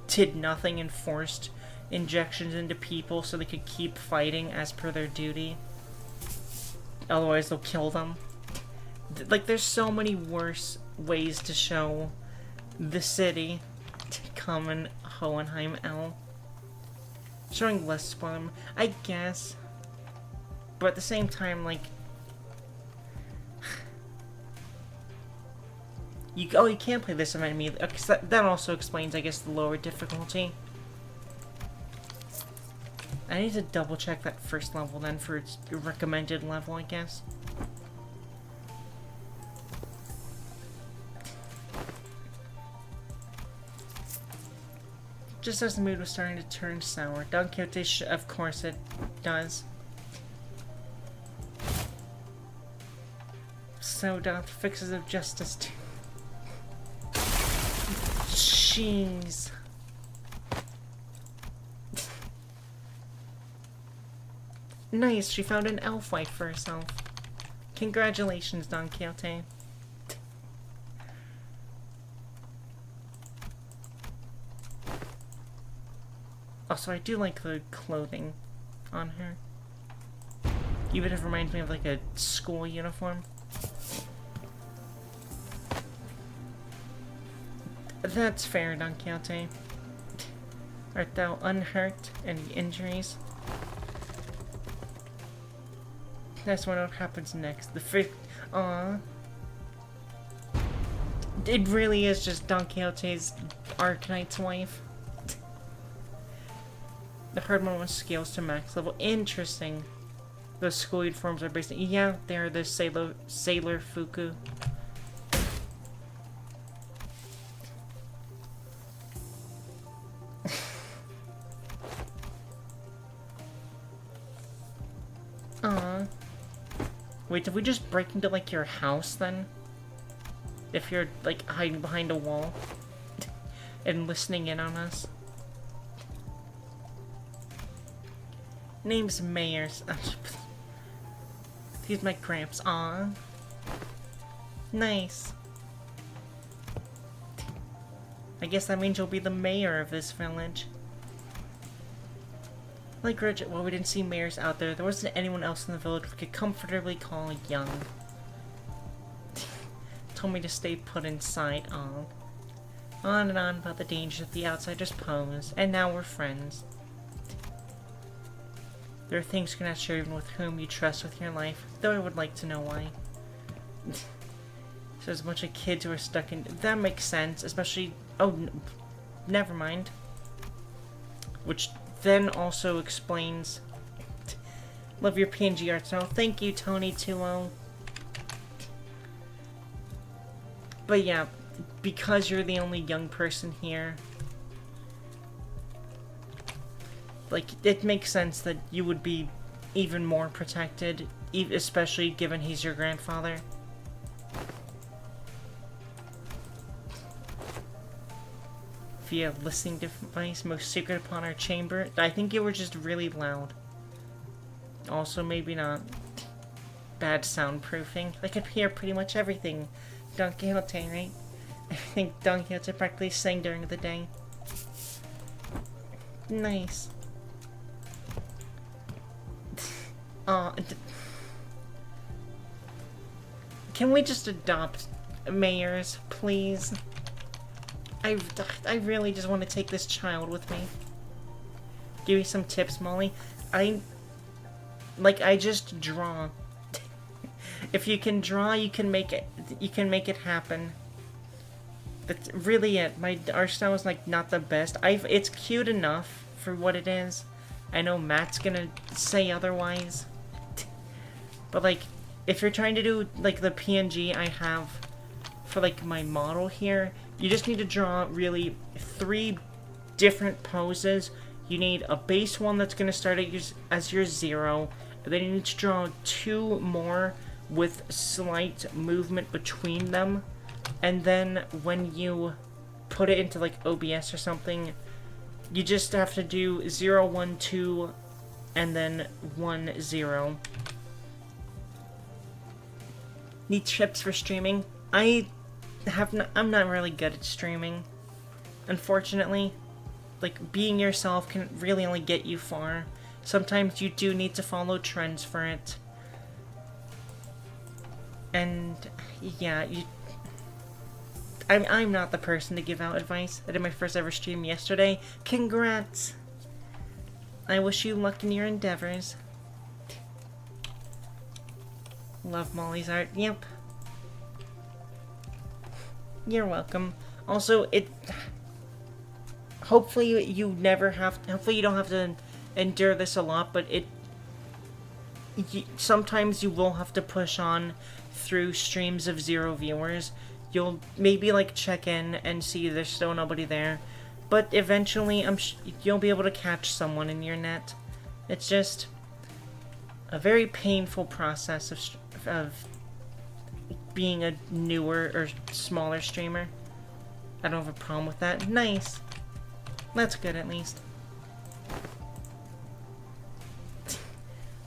did nothing and forced injections into people so they could keep fighting as per their duty. Otherwise they'll kill them. Like, there's so many worse ways to show the city. Common Hohenheim L. Showing less spoiler, I guess. But at the same time, like, you can't play this event immediately. Okay, so that also explains, I guess, the lower difficulty. I need to double check that first level then for its recommended level, I guess. Just as the mood was starting to turn sour, Don Quixote, of course it does. So doth fixes of justice too. Jeez. Nice, she found an elf wife for herself. Congratulations, Don Quixote. Also, I do like the clothing on her. Even if it reminds me of like a school uniform. That's fair, Don Quixote. Art thou unhurt? Any injuries? That's what happens next. The fifth. Aww. It really is just Don Quixote's Arknights wife. The herd one scales to max level. Interesting. Those school uniforms are based. Yeah, they are the Sailor Fuku. Aww. Wait, did we just break into, like, your house, then? If you're, like, hiding behind a wall and listening in on us? Name's Mayors. He's my cramps. Aw. Nice. I guess that means you'll be the mayor of this village. Like Bridget, well, we didn't see mayors out there. There wasn't anyone else in the village we could comfortably call young. Told me to stay put inside. Aw. On and on about the dangers that the outsiders pose, and now we're friends. There are things you cannot share even with whom you trust with your life, though I would like to know why. So there's a bunch of kids who are stuck in... That makes sense, especially... Oh, never mind. Which then also explains... Love your PNG art style. Thank you, Tony20. But yeah, because you're the only young person here... Like, it makes sense that you would be even more protected, especially given he's your grandfather. Via listening device, most secret upon our chamber. I think you were just really loud. Also, maybe not. Bad soundproofing. I could hear pretty much everything. Don Quixote, right? I think Don Quixote practically sang during the day. Nice. Can we just adopt mayors, please? I really just want to take this child with me. Give me some tips, Molly. I just draw. If you can draw, you can make it happen. That's really it. My art style is like not the best. It's cute enough for what it is. I know Matt's gonna say otherwise. But like, if you're trying to do like the PNG I have for like my model here, you just need to draw really 3 different poses. You need a base one that's gonna start as your 0, and then you need to draw 2 more with slight movement between them. And then when you put it into like OBS or something, you just have to do 0, 1, 2, and then 1, 0. Need tips for streaming? I'm not really good at streaming. Unfortunately. Like, being yourself can really only get you far. Sometimes you do need to follow trends for it. And, yeah, I'm not the person to give out advice. I did my first ever stream yesterday. Congrats! I wish you luck in your endeavors. Love Molly's art. Yep. You're welcome. Also, hopefully you never have. Hopefully you don't have to endure this a lot, but sometimes you will have to push on through streams of 0 viewers. You'll maybe like check in and see there's still nobody there, but eventually you'll be able to catch someone in your net. It's just a very painful process of being a newer or smaller streamer. I don't have a problem with that. Nice. That's good at least.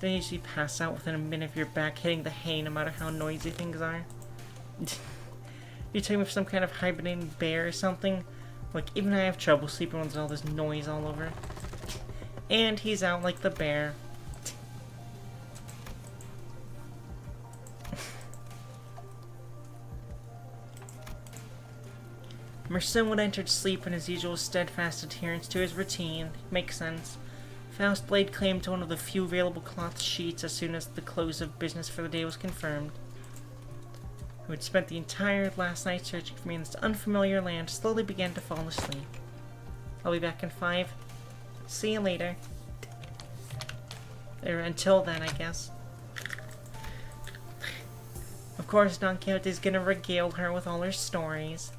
They usually pass out within a minute of your back hitting the hay, no matter how noisy things are. You take me for some kind of hibernating bear or something? Like, even I have trouble sleeping when there's all this noise all over. And he's out like the bear. Mercin would enter sleep in his usual steadfast adherence to his routine. Makes sense. Faust laid claim to one of the few available cloth sheets as soon as the close of business for the day was confirmed. Who had spent the entire last night searching for me in this unfamiliar land, slowly began to fall asleep. I'll be back in 5. See you later. Or until then, I guess. Of course, Don Quixote's gonna regale her with all her stories.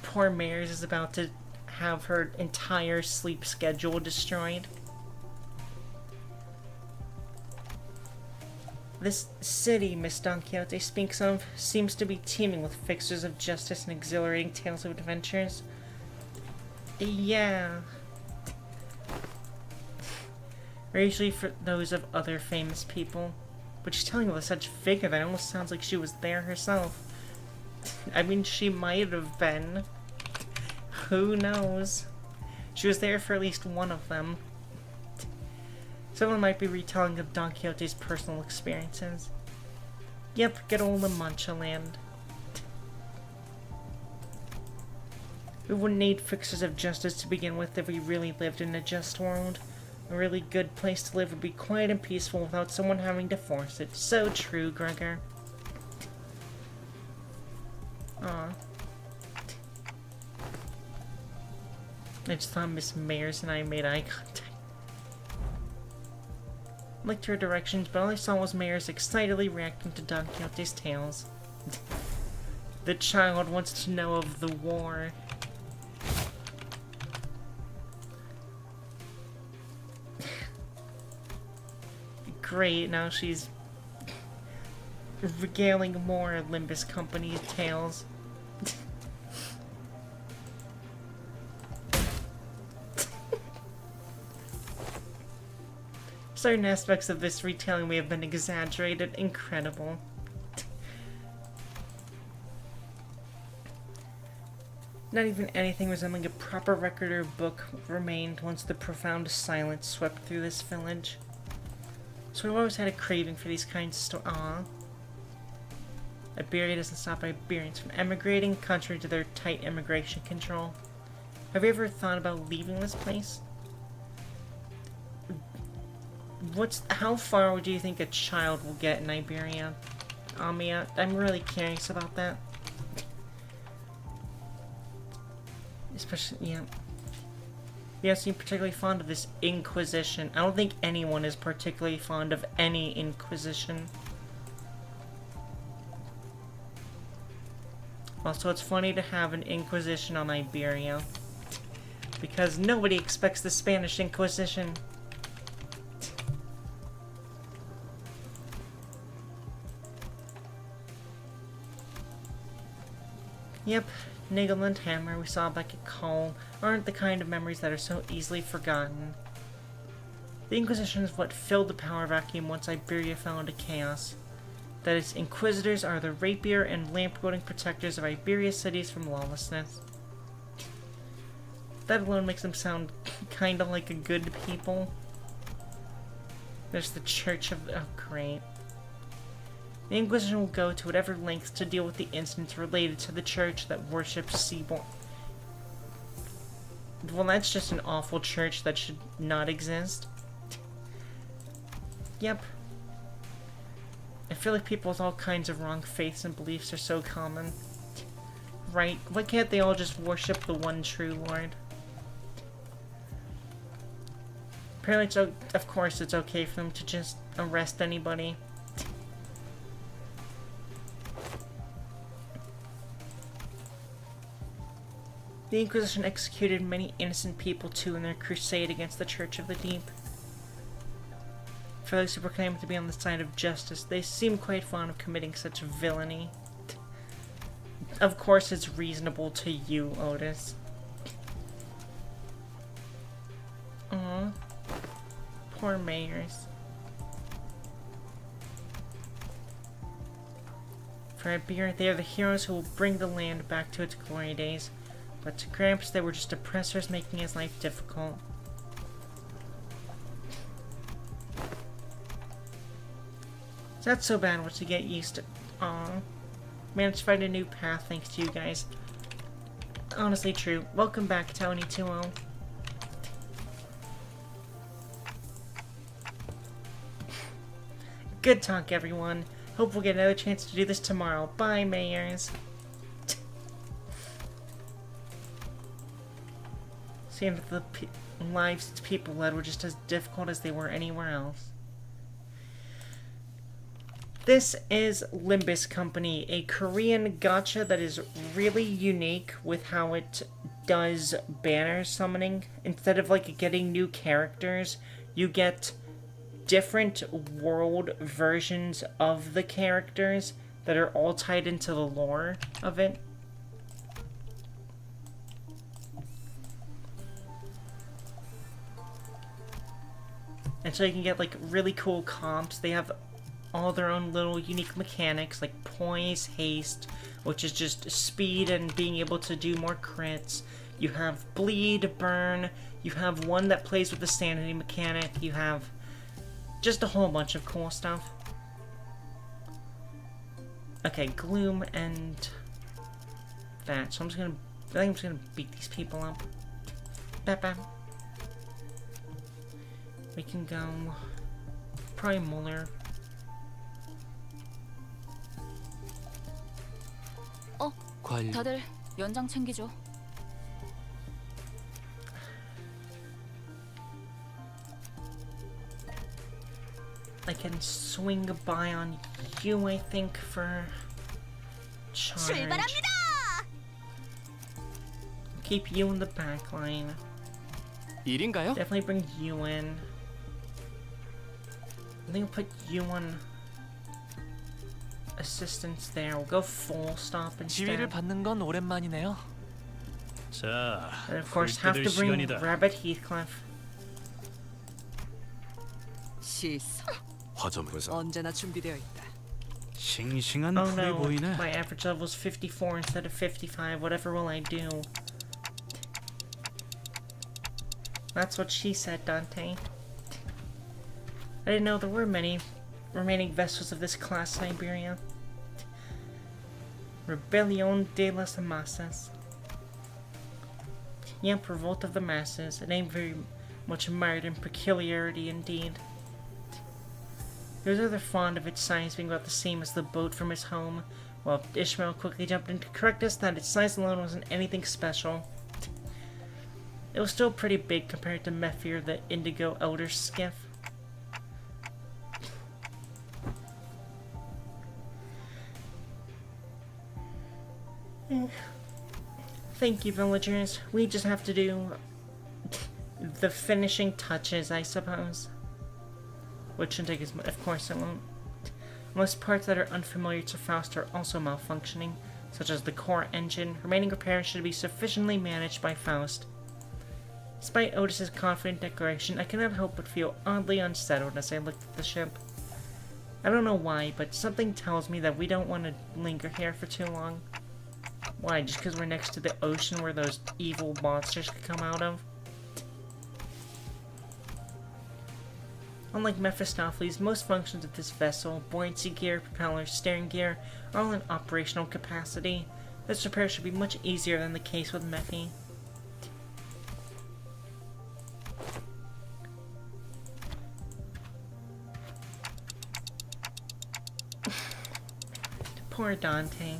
Poor Mares is about to have her entire sleep schedule destroyed. This city Miss Don Quixote speaks of seems to be teeming with fixers of justice and exhilarating tales of adventures. Yeah. Or usually for those of other famous people. But she's telling with such vigor that it almost sounds like she was there herself. I mean, she might have been. Who knows? She was there for at least one of them. Someone might be retelling of Don Quixote's personal experiences. Yep, good old La Mancha land. We wouldn't need fixers of justice to begin with if we really lived in a just world. A really good place to live would be quiet and peaceful without someone having to force it. So true, Gregor. Aw. I just thought Miss Mayers and I made eye contact. I licked her directions, but all I saw was Mayers excitedly reacting to Don Quixote's tales. The child wants to know of the war. Great, now she's regaling more of Limbus Company tales. Certain aspects of this retelling may have been exaggerated. Incredible. Not even anything resembling a proper record or book remained once the profound silence swept through this village. So I've always had a craving for these kinds of stories. Aww. Iberia doesn't stop Iberians from emigrating, contrary to their tight immigration control. Have you ever thought about leaving this place? How far do you think a child will get in Iberia? Amia, I'm really curious about that. Especially, yeah. You don't seem particularly fond of this Inquisition. I don't think anyone is particularly fond of any Inquisition. Also, it's funny to have an Inquisition on Iberia. Because nobody expects the Spanish Inquisition. Yep, Nigel and Hammer we saw back at Call aren't the kind of memories that are so easily forgotten. The Inquisition is what filled the power vacuum once Iberia fell into chaos. That its inquisitors are the rapier and lamp-wielding protectors of Iberia's cities from lawlessness. That alone makes them sound kinda like a good people. There's the Church of... oh, great. The Inquisition will go to whatever lengths to deal with the incidents related to the church that worships Seaborn. Well, that's just an awful church that should not exist. Yep. I feel like people with all kinds of wrong faiths and beliefs are so common. Right? Why can't they all just worship the one true Lord? Apparently, of course, it's okay for them to just arrest anybody. The Inquisition executed many innocent people too in their crusade against the Church of the Deep. For those who proclaim to be on the side of justice, they seem quite fond of committing such villainy. Of course it's reasonable to you, Otis. Aw. Poor mayors. For Ibir, they are the heroes who will bring the land back to its glory days. But to Gramps, they were just oppressors making his life difficult. It's not so bad once you get used to. Aw. Managed to find a new path thanks to you guys. Honestly true. Welcome back, Tony20. Good talk, everyone. Hope we'll get another chance to do this tomorrow. Bye, mayors. Seemed that the lives people led were just as difficult as they were anywhere else. This is Limbus Company, a Korean gacha that is really unique with how it does banner summoning. Instead of like getting new characters, you get different world versions of the characters that are all tied into the lore of it. And so you can get like really cool comps. They have all their own little unique mechanics like poise, haste, which is just speed and being able to do more crits. You have bleed, burn. You have one that plays with the sanity mechanic. You have just a whole bunch of cool stuff. Okay, gloom and that. So I think I'm just gonna beat these people up. Bap bap. We can go probably Muller. 관리. 다들 연장 챙기죠. I can swing by on you, I think, for charge. 출발합니다. Keep you in the back line. 일인가요? Definitely bring you in. I think we'll put you on assistance there. We'll go full stop 지휘를 instead. 받는 건 오랜만이네요. 자, And of course, have 들 to bring 시간이다. Rabbit Heathcliff. 실수. 화점을 언제나 준비되어 있다. 싱싱한 Oh 풀이 no, 보이네. my average level is 54 instead of 55. Whatever will I do? That's what she said, Dante. I didn't know there were many remaining vessels of this class in Iberia. Rebellion de las Masas. Yep, Revolt of the Masses. A name very much admired in peculiarity indeed. He was rather fond of its size being about the same as the boat from his home, while Ishmael quickly jumped in to correct us that its size alone wasn't anything special. It was still pretty big compared to Mephir, the Indigo Elder skiff. Thank you, villagers. We just have to do the finishing touches, I suppose. Which shouldn't take as much. Of course it won't. Most parts that are unfamiliar to Faust are also malfunctioning, such as the core engine. Remaining repairs should be sufficiently managed by Faust. Despite Otis's confident declaration, I cannot help but feel oddly unsettled as I looked at the ship. I don't know why, but something tells me that we don't want to linger here for too long. Why, just because we're next to the ocean where those evil monsters could come out of? Unlike Mephistopheles, most functions of this vessel, buoyancy gear, propellers, steering gear, are all in operational capacity. This repair should be much easier than the case with Mephi. Poor Dante.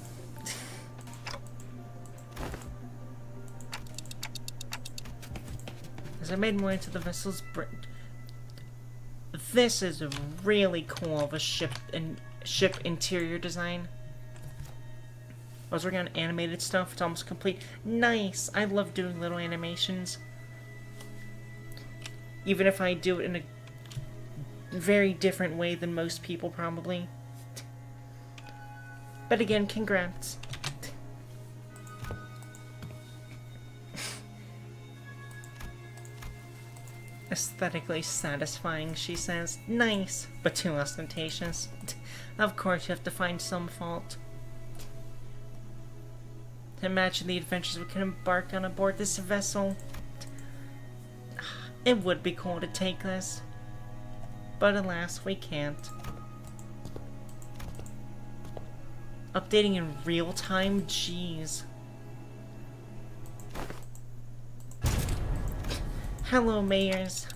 As I made my way to the vessel's this is really cool of a ship interior design. I was working on animated stuff. It's almost complete. Nice! I love doing little animations. Even if I do it in a very different way than most people, probably. But again, congrats. Aesthetically satisfying, she says. Nice, but too ostentatious. Of course, you have to find some fault. Imagine the adventures we could embark on aboard this vessel. It would be cool to take this. But alas, we can't. Updating in real time? Jeez. Hello, mayors.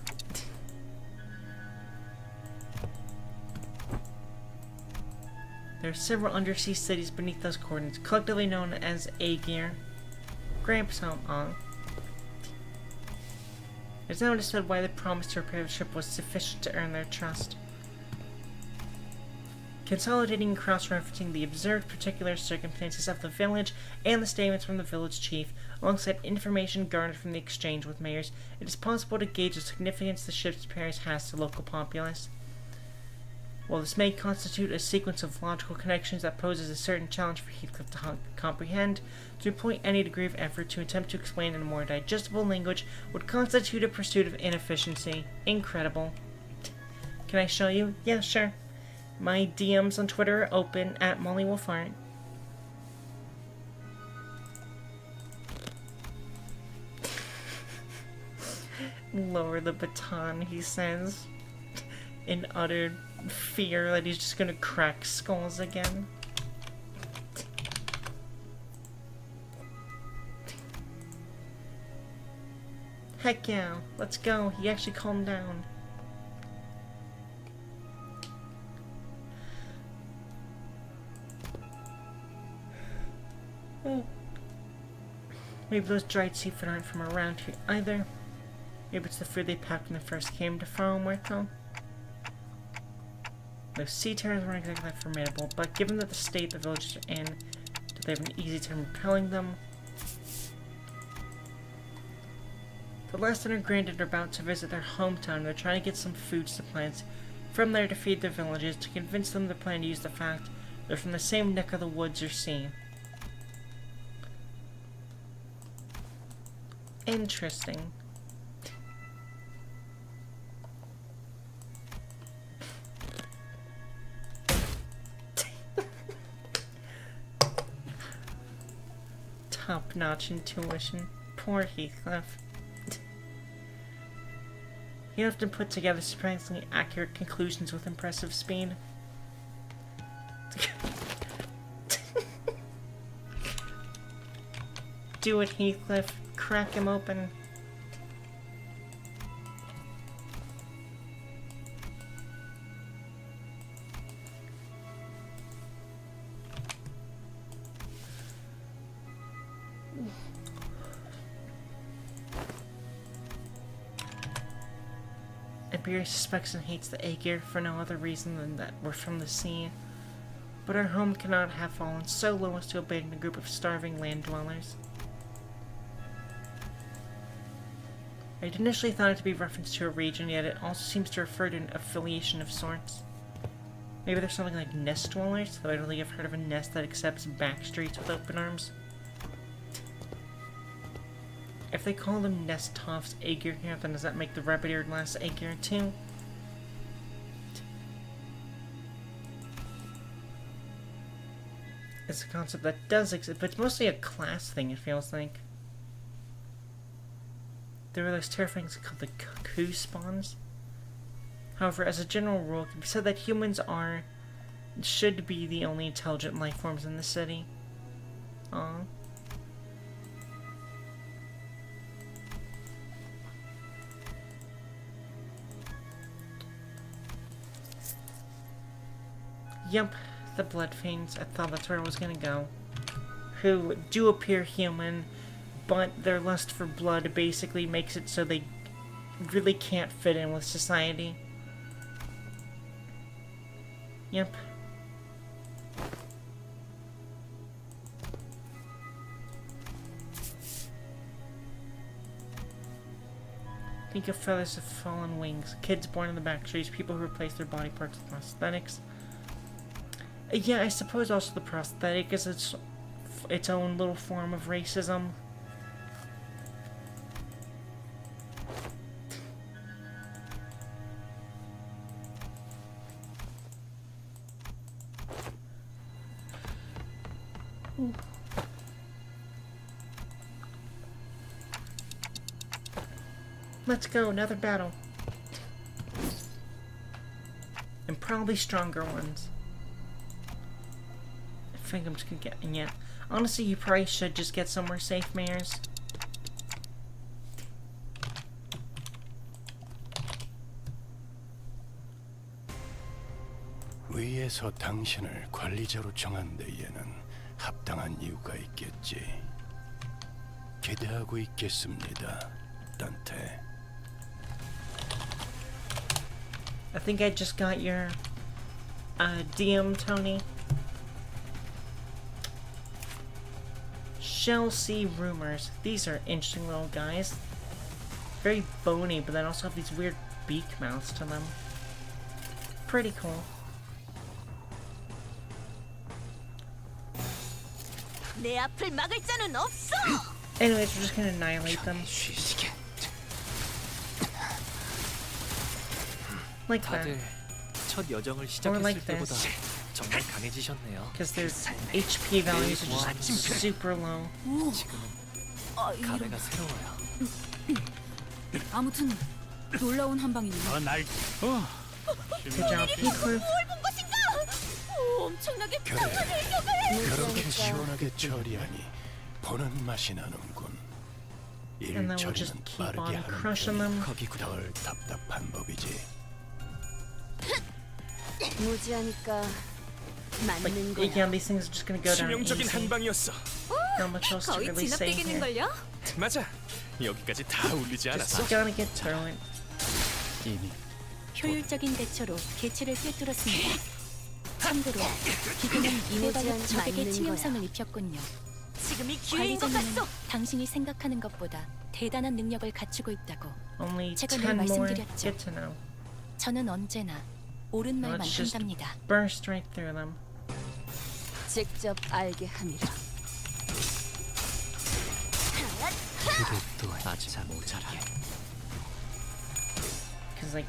There are several undersea cities beneath those coordinates, collectively known as Aegir. Gramps home on. It's now understood why the promise to repair the ship was sufficient to earn their trust. Consolidating and cross-referencing the observed particular circumstances of the village and the statements from the village chief, alongside information garnered from the exchange with mayors, it is possible to gauge the significance the ship's appearance has to local populace. While this may constitute a sequence of logical connections that poses a certain challenge for Heathcliff to comprehend, to employ any degree of effort to attempt to explain in a more digestible language would constitute a pursuit of inefficiency. Incredible. Can I show you? Yeah, sure. My DMs on Twitter are open at MollyWolfArt. Lower the baton, he says, in utter fear that he's just gonna crack skulls again. Heck yeah, let's go. He actually calmed down. Maybe those dried seafood aren't from around here either. Maybe it's the food they packed when they first came to Faro Muerto. Those sea terrors weren't exactly formidable, but given that the state the villagers are in, do they have an easy time repelling them? The last that are granted are about to visit their hometown. They're trying to get some food supplies from there to feed their villages, to convince them they plan to use the fact they're from the same neck of the woods or sea. Interesting. Top-notch intuition. Poor Heathcliff. He often put together surprisingly accurate conclusions with impressive speed. Do it, Heathcliff. Crack him open. Iberia suspects and hates the Aegir for no other reason than that we're from the sea. But our home cannot have fallen so low as to abandon a group of starving land dwellers. I'd initially thought it to be reference to a region, yet it also seems to refer to an affiliation of sorts. Maybe there's something like nest dwellers, though I don't think I've heard of a nest that accepts back streets with open arms. If they call them nest toffs Aegir here, then does that make the rabbit-eared lass Aegir too? It's a concept that does exist, but it's mostly a class thing, it feels like. There are those terrifying things called the cuckoo spawns. However, as a general rule, it can be said that humans should be the only intelligent life forms in the city. Aww. Yep, The blood fiends, I thought that's where I was gonna go. Who do appear human, but their lust for blood basically makes it so they really can't fit in with society. Yep. Think of feathers of fallen wings. Kids born in the back streets. People who replace their body parts with prosthetics. Yeah, I suppose also the prosthetic is its own little form of racism. Let's go, another battle. And probably stronger ones. I think I'm just gonna get, yeah. Honestly, you probably should just get somewhere safe, Mayors. 위에서 당신을 관리자로 정한 데에는 합당한 이유가 있겠지. 기대하고 있겠습니다, 단테. I think I just got your DM, Tony. Shall see rumors. These are interesting little guys. Very bony, but then also have these weird beak mouths to them. Pretty cool. 내 앞을 막을 자는 없어. Anyways, we're just gonna annihilate them. 쉬시게. Like that. 다들 첫 여정을 Or like 시작했을 때보다 this. 정말 강해지셨네요. Because their HP values are just super low. 지금은 가래가 새로워요. 아무튼 놀라운 한방이네요. Good job, Heathcliff. 본 것인가? 엄청나게 그래, 그렇게 시원하게 처리하니 보는 맛이 나는군. And then we'll just 일처리는 keep 빠르게 on 하는 crushing them. 덜 답답한 법이지. 무지하니까 맞는 Like, 거야. again, these things are just gonna go down 치명적인 easy. 한방이었어. Not much else to 거의 really say here. 진압되겠는걸요? 맞아. 여기까지 다 울리지 않았어. Just gotta get through it. 이미 효율적인 대처로 개체를 꿰뚫었습니다. 참고로 기계는 이내발로 적에게 치명상을 입혔군요. 지금이 기회인 것 관리자님은 같소. 당신이 생각하는 것보다 대단한 능력을 갖추고 있다고. Only 제가 10 늘 more. 말씀드렸죠. Get to know. 저는 언제나 옳은 말만 Let's just 한답니다. burst right through them. 직접 알게 함이라. 그것도 아직 모자라. Because, like,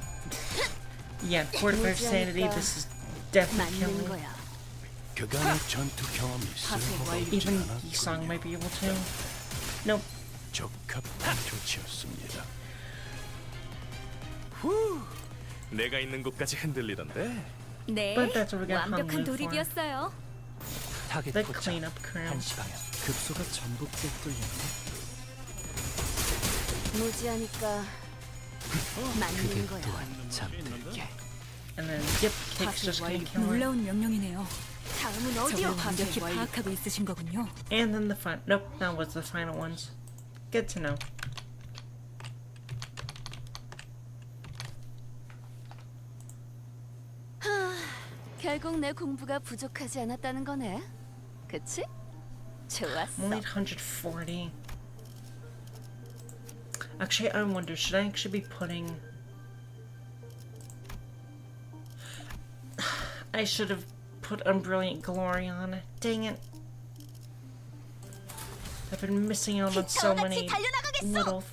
yeah, Court of Sanity, this is definitely 맞는 killing. 거야. 그간의 전투 경험이 쓸모없지 Even Yisong 않았군요. might be able to. Nope. 적합한 조치였습니다. 후. 내가 있는 곳까지 흔들리던데. 네, But that's what we got 완벽한 Hangman for. 돌입이었어요. 타겟 The 포착. cleanup crew. 한시 방향. 급소가 전복돼 뚫렸네. 무지하니까 맞는 그게 거야. 또한 잠들게. And then Dip Kick's just gonna kill her. 놀라운 명령이네요. 다음은 저걸 어디요? 완벽히 파악하고 있으신 거군요. And then the final. Nope, that was the final ones. Good to know. 결국 내 공부가 부족하지 않았다는 거네. 그치? 좋았어. I'm only at 140. Actually, I wonder, should I actually be putting... I should have put Unbrilliant Glory on it. Dang it. I've been missing out on so many little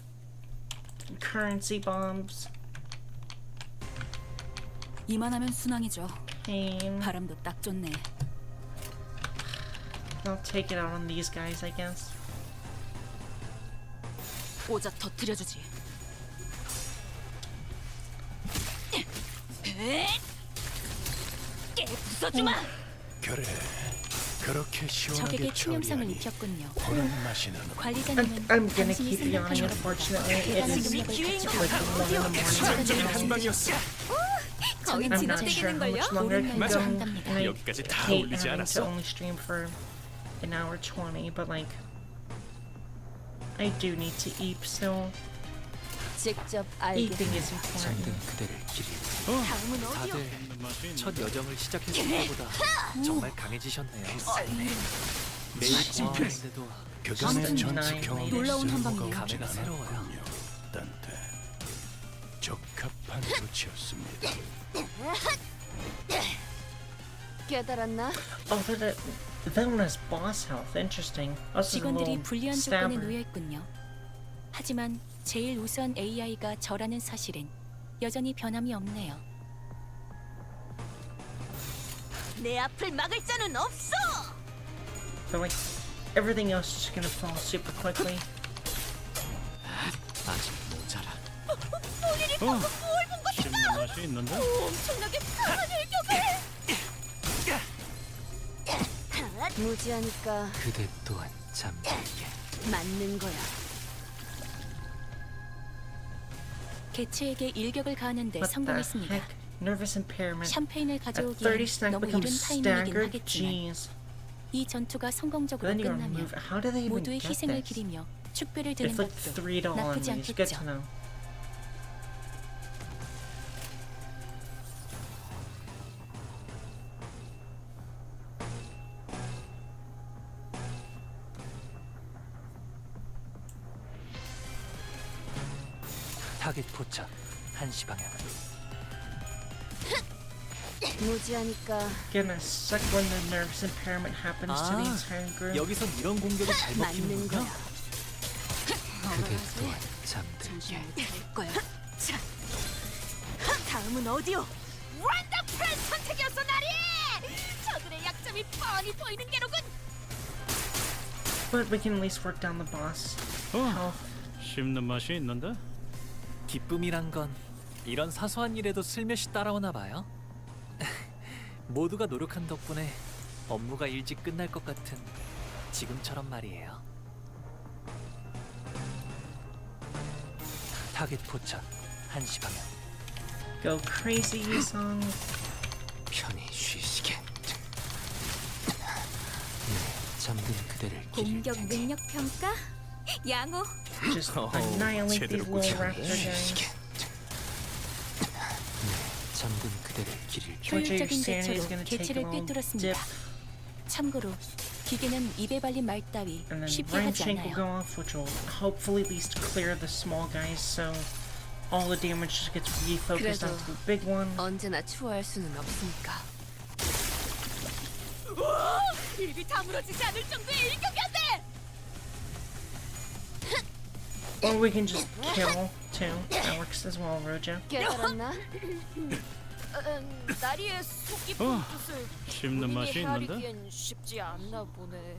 currency bombs. 이만하면 순항이죠. Pain. 바람도 딱 좋네. I'll take it out on these guys, I guess. 오자 터뜨려주지. 부숴주마. 그래, 그렇게 시원하게 적에게 치명상을 처리하니 입혔군요. 보는 맛이 나는. 관리자님은 I'm gonna 당신이 keep yawning, 생각하는 것보다 unfortunately. It 대단한 is 능력을 like 갖추고 1 in the morning. 치명적인 한방이었어. 저는 I'm not sure how much longer I can 오랜만에 go. 한답니다. And I 여기까지 다 hate 어울리지 having to 않았어? only stream for an hour 20, but like I do need to eat still. 직접 Eating 알게. is important. 잠든 그대를 기리. 다음은 어디요? 다들 첫 여정을 시작했을 때보다 정말 강해지셨네요. 매일 공화하는데도 그간의 아무튼 전투 나이 경험이 놀라운 한방이네요. 쓸모가 오진 감회가 새로워요. 않았군요. 딴데 적합한 조치였습니다. 깨달았나? Oh, that one has boss health. Interesting. Also, the 직원들이 little 불리한 조건에 stabber. 놓여 있군요. 하지만 제일 우선 AI가 저라는 사실은 여전히 변함이 없네요. 내 앞을 막을 자는 없어. So like everything else is just gonna fall super quickly. 아직 모자라. 씹는 맛이 있는데? 엄청나게 강한 일격을. 무지하니까 그대 또한 잠들게. 맞는 거야. 개체에게 일격을 가하는데 What the 성공했습니다. heck? Nervous impairment. 샴페인을 At 30 가져오기엔 stack 너무 becomes 이른 타이밍이긴 staggered. 하겠지만 Jeez. 이 전투가 성공적으로 Then you 끝나면 remove. How do they even 모두의 get 희생을 this? 기리며 축배를 드는 It's like 것도 $3 나쁘지 enemies. Good 않겠죠. to know. 타겟 포착 1시 방향. 무지하니까 Gonna suck when the nervous impairment happens to the entire group. 여기선 이런 공격이 잘 맞는 먹히는군요. 거야. 그대 또한 잠들게. 될 거야. 자, 다음은 어디요? 원더풀한 선택이었어, 나리! 저들의 약점이 뻔히 보이는 게로군. But we can at least work down the boss health. 씹는 맛이 있는데? 기쁨이란 건 이런 사소한 일에도 슬며시 따라오나 봐요. 모두가 노력한 덕분에 업무가 일찍 끝날 것 같은 지금처럼 말이에요. 타겟 포착 1시 방향. Go crazy, Song. 편히 쉬시게. 네, 잠든 그대를 기릴 공격 테니 능력 평가? 양호. Just Oh, annihilate these 제대로 little 꽂혔네. raptor guys. 네, 잠든 그대를 기릴 테니 효율적인 Sanity is 대처로 gonna take a 개체를 little 꿰뚫었습니다. dip. 참고로 기계는 입에 발린 말 따위 And then 쉽게 하지 Wrenching will go 않아요. off, which will hopefully at least clear the small guys, so all the damage just gets refocused 그래도 onto the big one. 언제나 추월할 수는 없으니까. 입이 다물어지지 않을 정도의 일격이었네. Or we can just kill too. That works as well, Rojo. 깨달았나? 나리의 속 깊은 뜻을 씹는 맛이 있는데? 헤아리기엔 쉽지 않나 보네.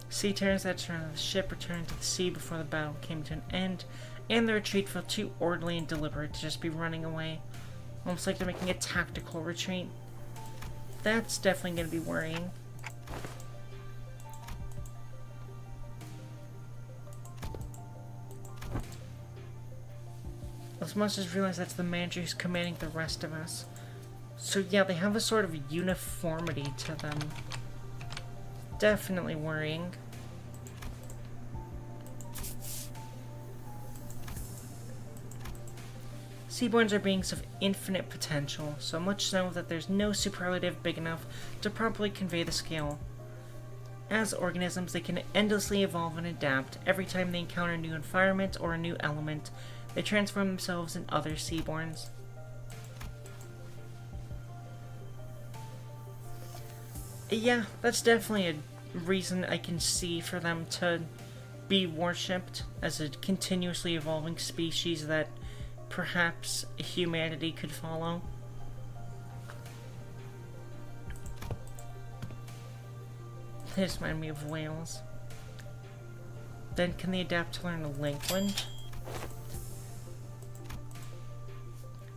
Sea terrors that surrounded the ship returned to the sea before the battle came to an end, and the retreat felt too orderly and deliberate to just be running away. Almost like they're making a tactical retreat. That's definitely going to be worrying. Let's must just realize that's the manager who's commanding the rest of us. So yeah, they have a sort of uniformity to them. Definitely worrying. Seaborns are beings of infinite potential, so much so that there's no superlative big enough to properly convey the scale. As organisms, they can endlessly evolve and adapt. Every time they encounter a new environment or a new element, they transform themselves in other Seaborns. Yeah, that's definitely a reason I can see for them to be worshipped as a continuously evolving species that perhaps humanity could follow. They just remind me of whales. Then can they adapt to learn a language?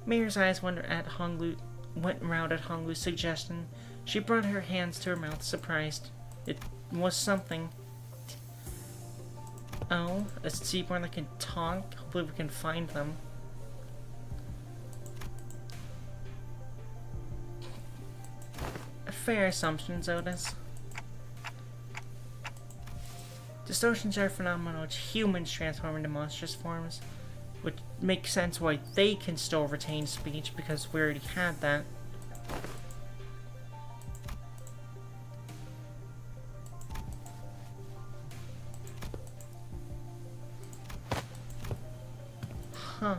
Mayor's eyes went round at Honglu's suggestion. She brought her hands to her mouth, surprised. It was something. Oh, a seaborn that can talk? Hopefully we can find them. A fair assumption, Otis. Distortions are phenomenal which humans transform into monstrous forms, which makes sense why they can still retain speech, because we already had that. Huh.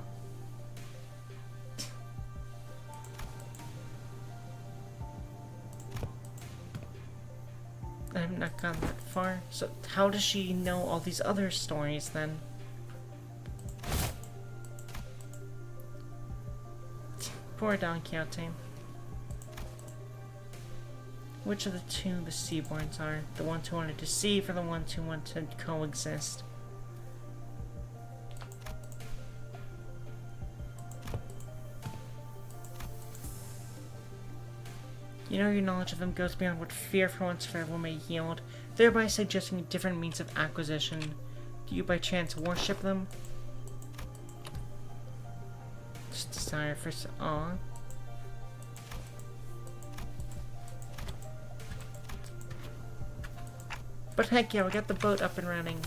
I've not gone that far. So how does she know all these other stories then? Poor Don Quixote. Which of the two the Seaborns are? The ones who want to deceive or the ones who want to coexist? You know your knowledge of them goes beyond what fear for one's rival may yield, thereby suggesting a different means of acquisition. Do you by chance worship them? Just desire for awe. But heck yeah, we got the boat up and running.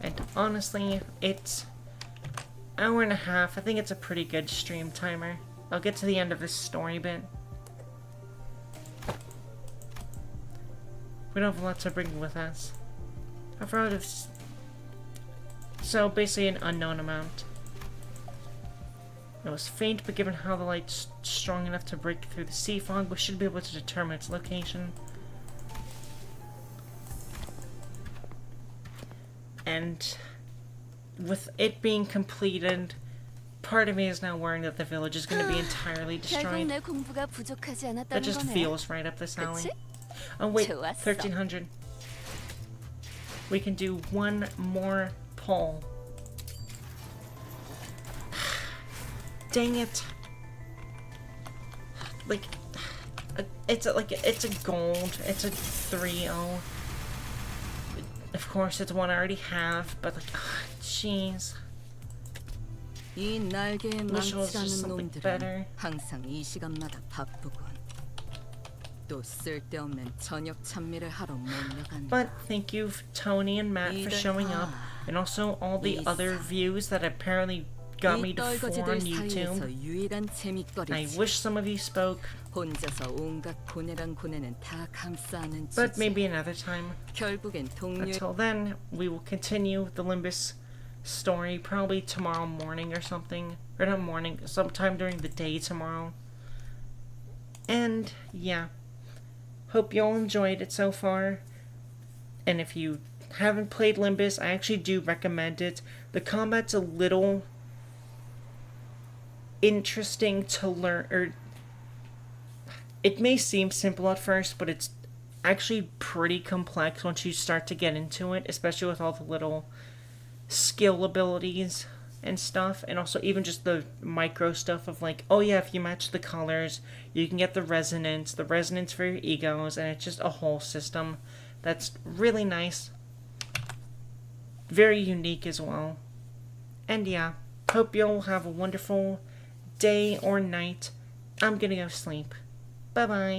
And honestly, it's hour and a half. I think it's a pretty good stream timer. I'll get to the end of this story bit. We don't have a lot to bring with us. I've heard of... So, basically an unknown amount. It was faint, but given how the light's strong enough to break through the sea fog, we should be able to determine its location. And with it being completed, part of me is now worrying that the village is going to be entirely destroyed. That just feels right up this alley. Oh wait, 1300. We can do one more pull. Dang it. Like, it's a gold. It's a 3-0. Of course, it's one I already have, but like, jeez. Wish it was just something better. 항상 이 시간마다 바쁘군. 또 쓸데없는 저녁 찬미를 하러 몰려간다. But thank you, Tony and Matt, for showing up, and also all the other views that apparently got me to 4 on YouTube. I wish some of you spoke, 혼자서 온갖 고뇌란 고뇌는 다 감싸는 but maybe another time. 결국엔 동료 Until then, we will continue the Limbus story probably tomorrow morning or something. Or not morning, sometime during the day tomorrow. And yeah, hope you all enjoyed it so far. And if you haven't played Limbus, I actually do recommend it. The combat's a little interesting to learn, or it may seem simple at first, but it's actually pretty complex once you start to get into it, especially with all the little skill abilities and stuff, and also even just the micro stuff of like, oh yeah, if you match the colors, you can get the resonance for your egos, and it's just a whole system that's really nice, very unique as well. And yeah, hope you all have a wonderful day or night. I'm gonna go sleep. Bye bye.